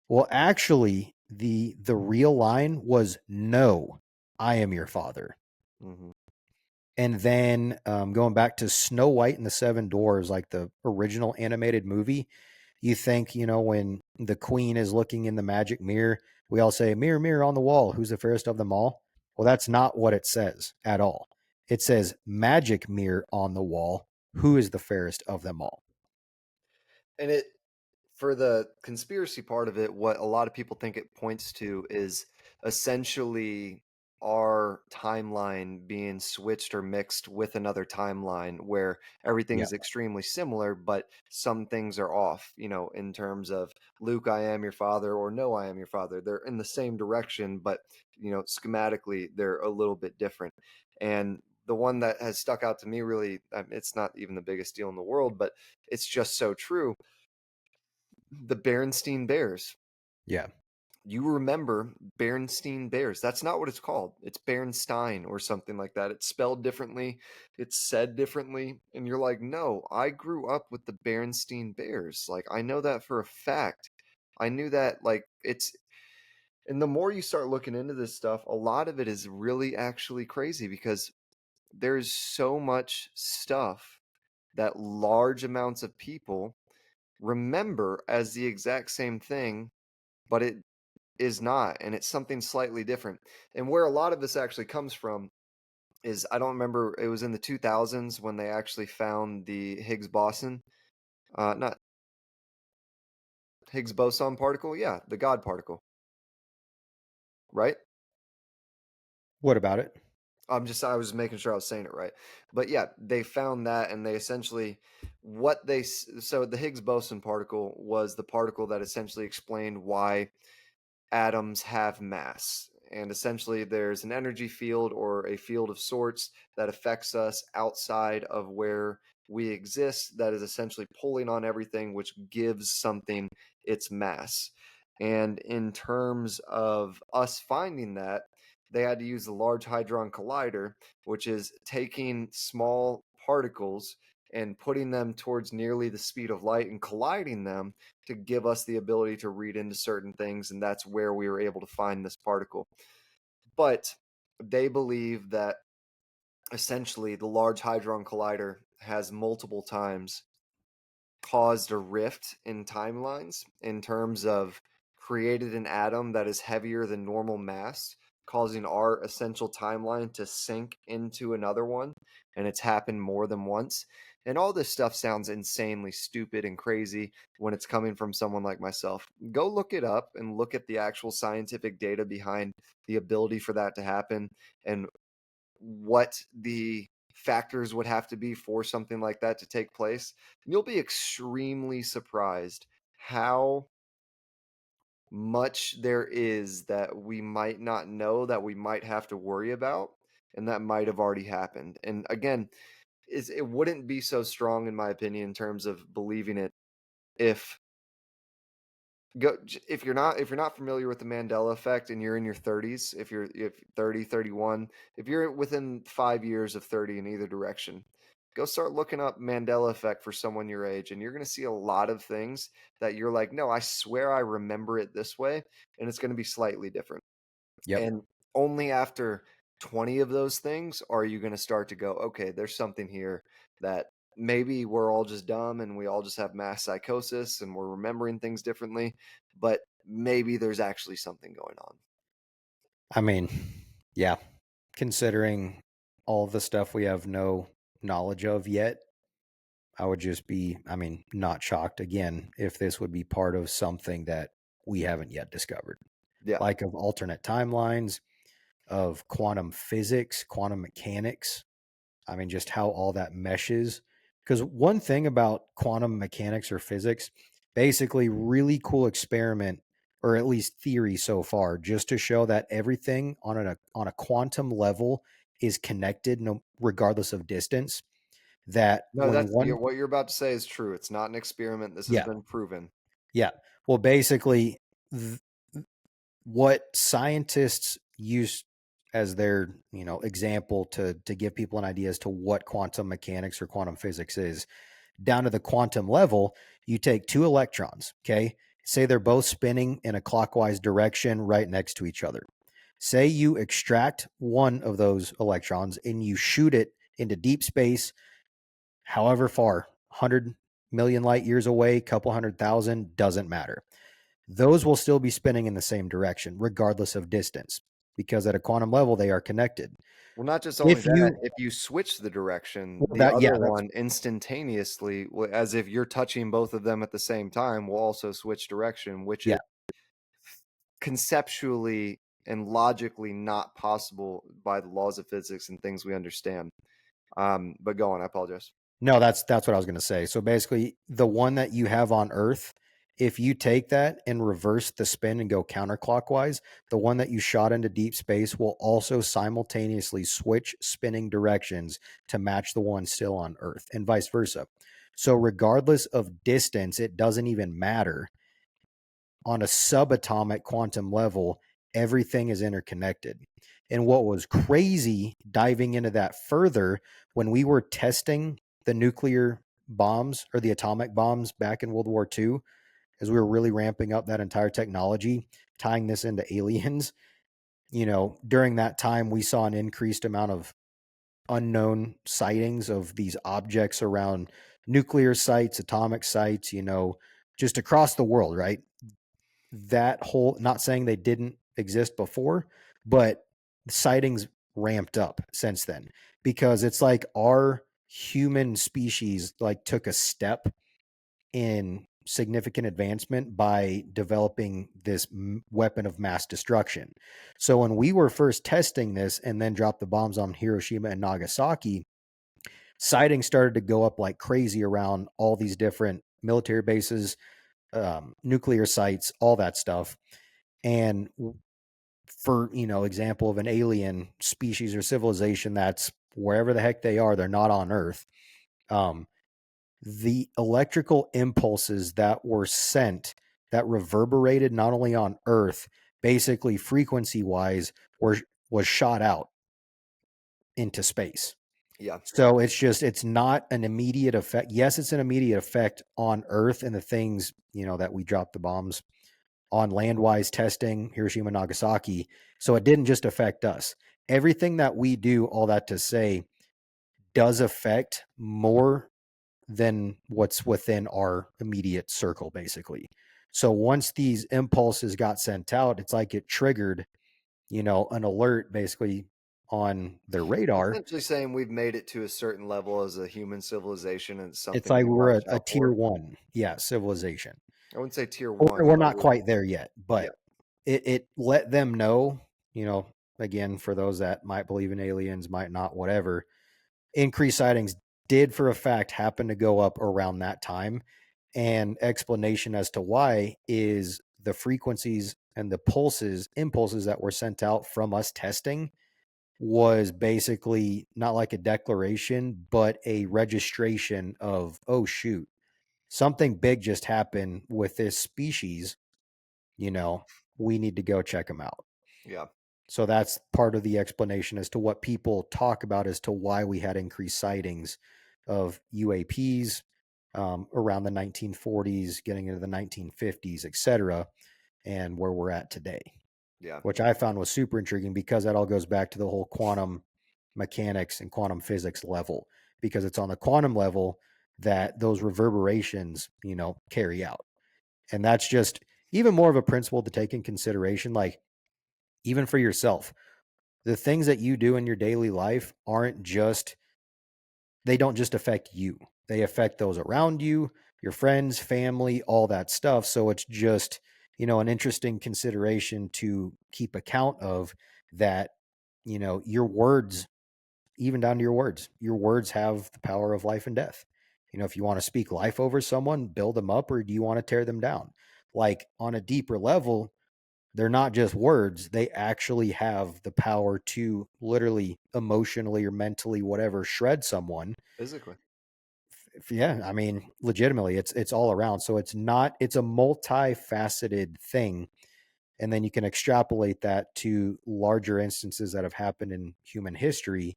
Well, actually, the real line was, no, I am your father. Hmm. And then going back to Snow White and the Seven Dwarfs, like the original animated movie, you think, when the queen is looking in the magic mirror, we all say, mirror, mirror on the wall, who's the fairest of them all? Well, that's not what it says at all. It says, magic mirror on the wall, who is the fairest of them all? And it for the conspiracy part of it, what a lot of people think it points to is essentially our timeline being switched or mixed with another timeline where everything Yeah. is extremely similar, but some things are off, in terms of Luke, I am your father, or no, I am your father. They're in the same direction, but, schematically, they're a little bit different. And the one that has stuck out to me really, it's not even the biggest deal in the world, but it's just so true, the Berenstein Bears. Yeah. You remember Berenstein Bears. That's not what it's called. It's Berenstein or something like that. It's spelled differently, it's said differently. And you're like, no, I grew up with the Berenstein Bears. Like, I know that for a fact. I knew that, like, and the more you start looking into this stuff, a lot of it is really actually crazy because there's so much stuff that large amounts of people remember as the exact same thing, but it is not, and it's something slightly different. And where a lot of this actually comes from is, I don't remember, it was in the 2000s when they actually found the Higgs boson, not Higgs boson particle, yeah, the God particle, right? What about it? I was making sure I was saying it right. But yeah, they found that, and they essentially, so the Higgs boson particle was the particle that essentially explained why atoms have mass. And essentially, there's an energy field or a field of sorts that affects us outside of where we exist, that is essentially pulling on everything, which gives something its mass. And in terms of us finding that, they had to use the Large Hadron Collider, which is taking small particles and putting them towards nearly the speed of light and colliding them to give us the ability to read into certain things. And that's where we were able to find this particle. But they believe that essentially the Large Hadron Collider has multiple times caused a rift in timelines in terms of created an atom that is heavier than normal mass, causing our essential timeline to sink into another one. And it's happened more than once. And all this stuff sounds insanely stupid and crazy when it's coming from someone like myself. Go look it up and look at the actual scientific data behind the ability for that to happen and what the factors would have to be for something like that to take place. You'll be extremely surprised how much there is that we might not know, that we might have to worry about, and that might have already happened. And again, it wouldn't be so strong, in my opinion, in terms of believing it if if you're not familiar with the Mandela effect and you're in your 30s, if 30, 31, if you're within 5 years of 30 in either direction, go start looking up Mandela effect for someone your age, and you're going to see a lot of things that you're like, no, I swear I remember it this way, and it's going to be slightly different. Yep. And only after 20 of those things are you going to start to go, okay, there's something here that maybe we're all just dumb and we all just have mass psychosis and we're remembering things differently, but maybe there's actually something going on. I mean, yeah, considering all the stuff we have no knowledge of yet, I would just be, not shocked again if this would be part of something that we haven't yet discovered, Yeah. like of alternate timelines, of quantum physics, quantum mechanics. I mean, just how all that meshes. Because one thing about quantum mechanics or physics, basically, really cool experiment, or at least theory so far, just to show that everything on a quantum level is connected, no, regardless of distance. That No, when that's one, what you're about to say is true. It's not an experiment. This has yeah, been proven. yeah. Well, basically, th- what scientists use as their example to give people an idea as to what quantum mechanics or quantum physics is, down to the quantum level, you take two electrons, okay? Say they're both spinning in a clockwise direction right next to each other. Say you extract one of those electrons and you shoot it into deep space, however far, 100 million light years away, couple 100,000, doesn't matter. Those will still be spinning in the same direction, regardless of distance, because at a quantum level, they are connected. Well, not just only If that, you, if you switch the direction, well, the that, other yeah, that's, one instantaneously, as if you're touching both of them at the same time, will also switch direction, which yeah. is conceptually and logically not possible by the laws of physics and things we understand. But go on, I apologize. No, that's what I was going to say. So basically, the one that you have on Earth, if you take that and reverse the spin and go counterclockwise, the one that you shot into deep space will also simultaneously switch spinning directions to match the one still on Earth, and vice versa. So regardless of distance, it doesn't even matter. On a subatomic quantum level, everything is interconnected. And what was crazy diving into that further, when we were testing the nuclear bombs or the atomic bombs back in World War II, as we were really ramping up that entire technology, tying this into aliens, during that time, we saw an increased amount of unknown sightings of these objects around nuclear sites, atomic sites, just across the world, right? That whole, not saying they didn't exist before, but sightings ramped up since then, because it's like our human species like took a step in significant advancement by developing this weapon of mass destruction. So when we were first testing this and then dropped the bombs on Hiroshima and Nagasaki, sightings started to go up like crazy around all these different military bases, nuclear sites, all that stuff. And for, example of an alien species or civilization that's wherever the heck they are, they're not on Earth. Um, the electrical impulses that were sent that reverberated not only on Earth, basically frequency wise, were was shot out into space. Yeah. So it's not an immediate effect. Yes, it's an immediate effect on Earth and the things, that we dropped the bombs on landwise testing, Hiroshima, Nagasaki. So it didn't just affect us. Everything that we do, all that to say, does affect more than what's within our immediate circle, basically. So once these impulses got sent out, it's like it triggered, an alert basically on their radar. Essentially saying we've made it to a certain level as a human civilization and it's It's something like we we're watch a out tier for. one, yeah, civilization. I wouldn't say tier Or one, we're but not quite there yet, yeah. but it let them know, again, for those that might believe in aliens, might not, whatever, increased sightings did for a fact happen to go up around that time. And explanation as to why is the frequencies and the impulses that were sent out from us testing was basically not like a declaration, but a registration of, oh, shoot, something big just happened with this species, you know, we need to go check them out. Yeah. So that's part of the explanation as to what people talk about as to why we had increased sightings of UAPs around the 1940s, getting into the 1950s, etc., and where we're at today, Yeah. which I found was super intriguing because that all goes back to the whole quantum mechanics and quantum physics level, because it's on the quantum level that those reverberations, carry out. And that's just even more of a principle to take in consideration. Like, even for yourself, the things that you do in your daily life they don't just affect you. They affect those around you, your friends, family, all that stuff. So it's just, an interesting consideration to keep account of, that, your words even down to your words. Your words have the power of life and death. If you want to speak life over someone, build them up, or do you want to tear them down? Like on a deeper level, they're not just words. They actually have the power to literally, emotionally, or mentally, whatever, shred someone. Physically. Yeah, I mean, legitimately, it's all around. So it's a multifaceted thing, and then you can extrapolate that to larger instances that have happened in human history,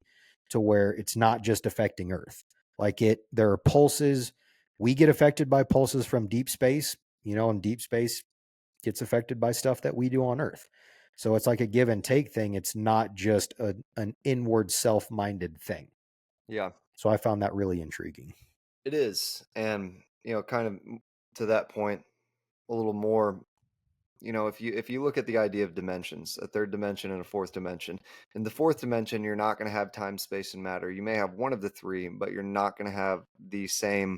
to where it's not just affecting Earth. Like there are pulses. We get affected by pulses from deep space, and deep space gets affected by stuff that we do on Earth. So it's like a give and take thing. It's not just an inward self-minded thing. Yeah, So I found that really intriguing. it is. And, kind of to that point a little more, if you look at the idea of dimensions, a third dimension and a fourth dimension, in the fourth dimension, you're not going to have time, space, and matter. You may have one of the three, but you're not going to have the same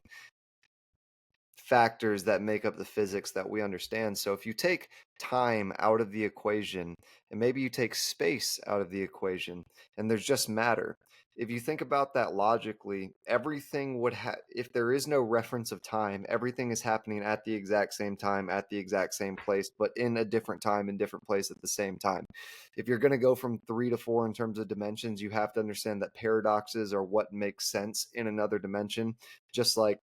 factors that make up the physics that we understand. So if you take time out of the equation and maybe you take space out of the equation and there's just matter, if you think about that logically, everything would have, if there is no reference of time, everything is happening at the exact same time, at the exact same place, but in a different time and different place at the same time. If you're going to go from 3 to 4 in terms of dimensions, you have to understand that paradoxes are what makes sense in another dimension. Just like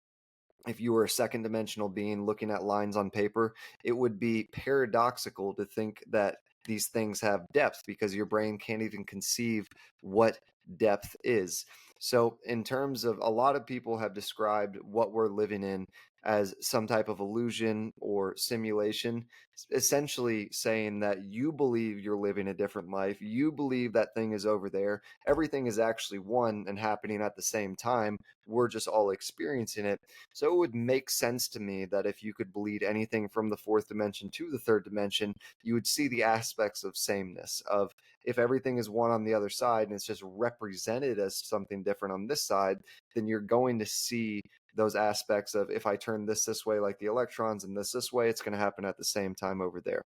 if you were a second dimensional being looking at lines on paper, it would be paradoxical to think that these things have depth because your brain can't even conceive what depth is. So, in terms of, a lot of people have described what we're living in as some type of illusion or simulation, essentially saying that you believe you're living a different life. You believe that thing is over there. Everything is actually one and happening at the same time. We're just all experiencing it. So it would make sense to me that if you could bleed anything from the fourth dimension to the third dimension, you would see the aspects of sameness, of if everything is one on the other side and it's just represented as something different on this side, then you're going to see those aspects of, if I turn this way like the electrons and this way, it's going to happen at the same time over there.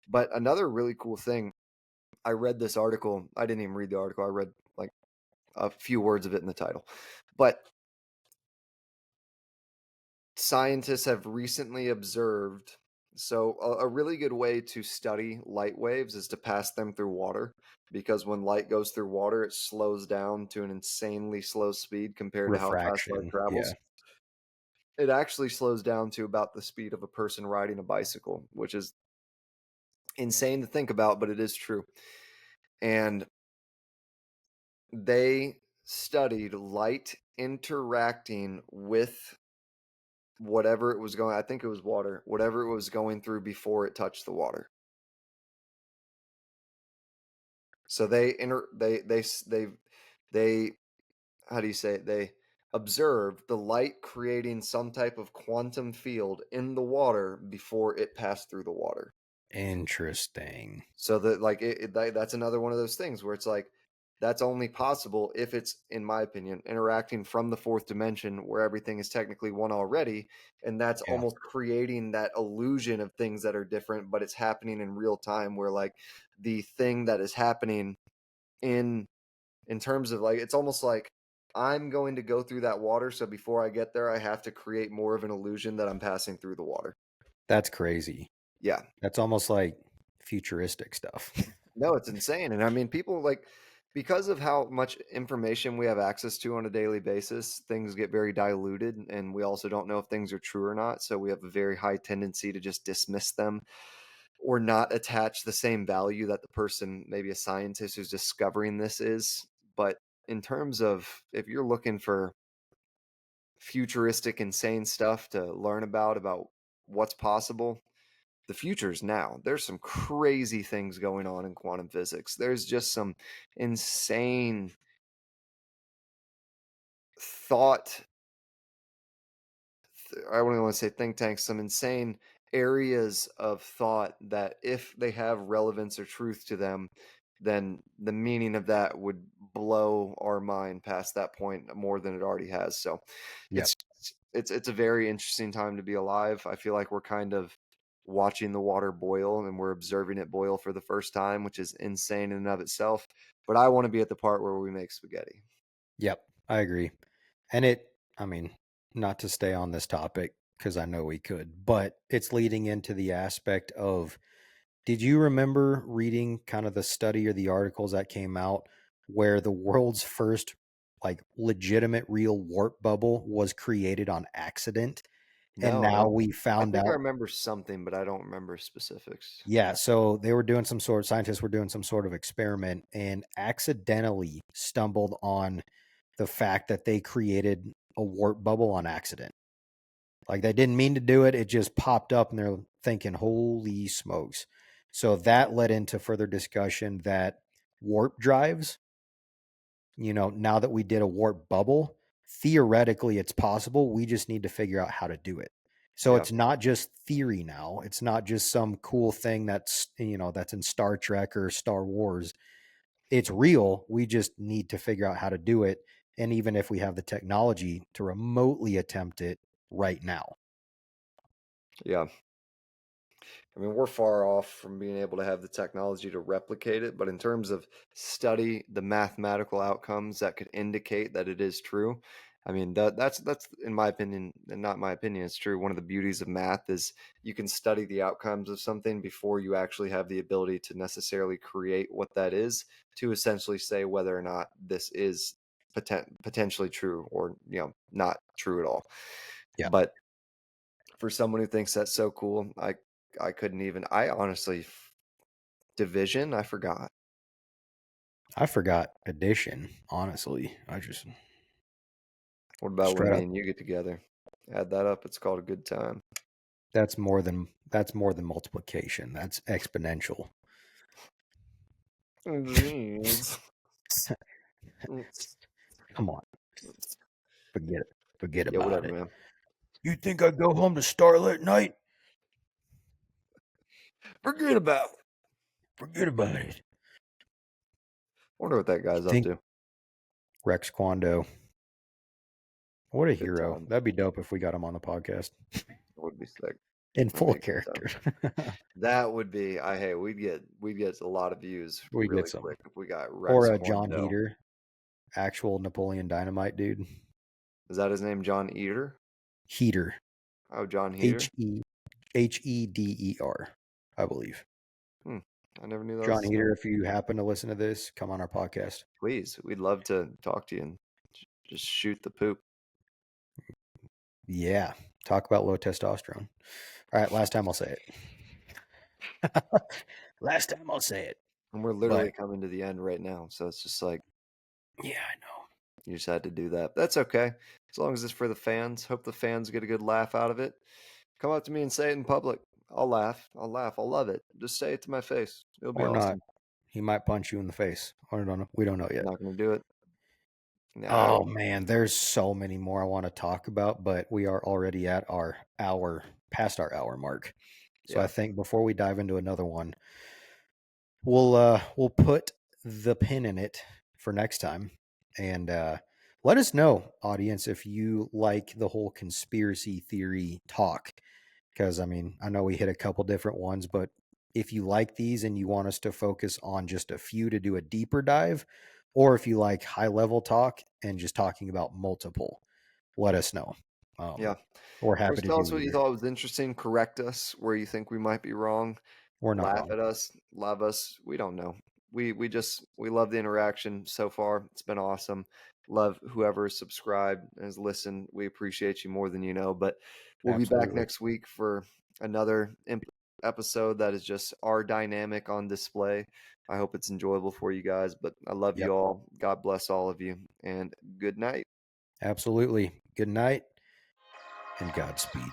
But another really cool thing, I read this article. I didn't even read the article. I read like a few words of it in the title. But scientists have recently observed, so a really good way to study light waves is to pass them through water, because when light goes through water, it slows down to an insanely slow speed compared to how fast light Refraction. Yeah. travels. It actually slows down to about the speed of a person riding a bicycle, which is insane to think about, but it is true. And they studied light interacting with whatever it was going, I think it was water, whatever it was going through before it touched the water. So they how do you say it? They observed the light creating some type of quantum field in the water before it passed through the water. Interesting. So that, like, that's another one of those things where it's like, that's only possible if it's, in my opinion, interacting from the fourth dimension where everything is technically one already, and that's Yeah. almost creating that illusion of things that are different, but it's happening in real time, where like the thing that is happening in terms of, like, it's almost like I'm going to go through that water, so before I get there, I have to create more of an illusion that I'm passing through the water. That's crazy. Yeah. That's almost like futuristic stuff. No, it's insane. And I mean, people, like, because of how much information we have access to on a daily basis, things get very diluted, and we also don't know if things are true or not. So we have a very high tendency to just dismiss them or not attach the same value that the person, maybe a scientist who's discovering this, is. But in terms of, if you're looking for futuristic, insane stuff to learn about what's possible, the future's now. There's some crazy things going on in quantum physics. There's just some insane thought. I wouldn't want to say think tanks, some insane areas of thought that, if they have relevance or truth to them, then the meaning of that would blow our mind past that point more than it already has. So Yep. it's it's a very interesting time to be alive. I feel like we're kind of watching the water boil, and we're observing it boil for the first time, which is insane in and of itself. But I want to be at the part where we make spaghetti. Yep, I agree. And I mean, not to stay on this topic because I know we could, but it's leading into the aspect of, did you remember reading kind of the study or the articles that came out where the world's first like legitimate real warp bubble was created on accident? And No, I now don't. we I found think I out, remember something, but I don't remember specifics. yeah, so they were doing some sort scientists were doing some sort of experiment and accidentally stumbled on the fact that they created a warp bubble on accident. Like they didn't mean to do it, it just popped up and they're thinking, "Holy smokes." So that led into further discussion that warp drives, now that we did a warp bubble, theoretically it's possible. We just need to figure out how to do it. So Yeah, it's not just theory now. It's not just some cool thing that's in Star Trek or Star Wars. It's real. We just need to figure out how to do it. And even if we have the technology to remotely attempt it right now. yeah. I mean, we're far off from being able to have the technology to replicate it, but in terms of study the mathematical outcomes that could indicate that it is true, I mean that's in my opinion, and not my opinion, it's true. One of the beauties of math is you can study the outcomes of something before you actually have the ability to necessarily create what that is, to essentially say whether or not this is potentially true or not true at all. Yeah. But for someone who thinks that's so cool, I couldn't even. I honestly division. I forgot. I forgot addition, honestly. I just What about when straight me up and you get together? Add that up. It's called a good time. that's more than multiplication. That's exponential. Jeez. Come on. Forget it. Forget Yeah, about whatever, it. man. You think I go home to Starlit Night? Forget about it. Forget about it. Wonder what that You guy's up think to. Rex Kwando? What a Good hero. time. That'd be dope if we got him on the podcast Would be sick. in That'd full be a good time. character. That would be. I hey, we'd get a lot of views We get really some. quick if we got Or Rex a John Kwando. Heater, actual Napoleon Dynamite dude. Is that his name? John Eater? Heater. Oh, John Heater. Hedder, I believe. Hmm. I never knew that was John his name. Heater, if you happen to listen to this, come on our podcast. Please, we'd love to talk to you and just shoot the poop. Yeah. Talk about low testosterone. All right, last time I'll say it. Last time I'll say it. And we're But literally coming to the end right now, so it's just like yeah, I know. you just had to do that. That's okay. As long as it's for the fans. Hope the fans get a good laugh out of it. Come up to me and say it in public. I'll laugh. I'll laugh. I'll love it. Just say it to my face. It'll be Or not. awesome. He might punch you in the face. I don't know. We don't know I'm yet. not going to do it. Oh No. man, there's so many more I want to talk about, but we are already at our past our hour mark. So I Yeah. think before we dive into another one, we'll put the pin in it for next time. And let us know, audience, if you like the whole conspiracy theory talk. Because I mean, I know we hit a couple different ones, but if you like these and you want us to focus on just a few to do a deeper dive, or if you like high level talk and just talking about multiple, let us know. Yeah. We're happy First, to tell do us what you either. thought was interesting. Correct us where you think we might be wrong. We're not Laugh wrong. at us. Love us. We don't know. We love the interaction so far. It's been awesome. Love whoever has subscribed and has listened. We appreciate you more than you know. But we'll be back Absolutely. next week for another episode that is just our dynamic on display. I hope it's enjoyable for you guys. But I love Yep. you all. God bless all of you. And good night. Absolutely. Good night and Godspeed.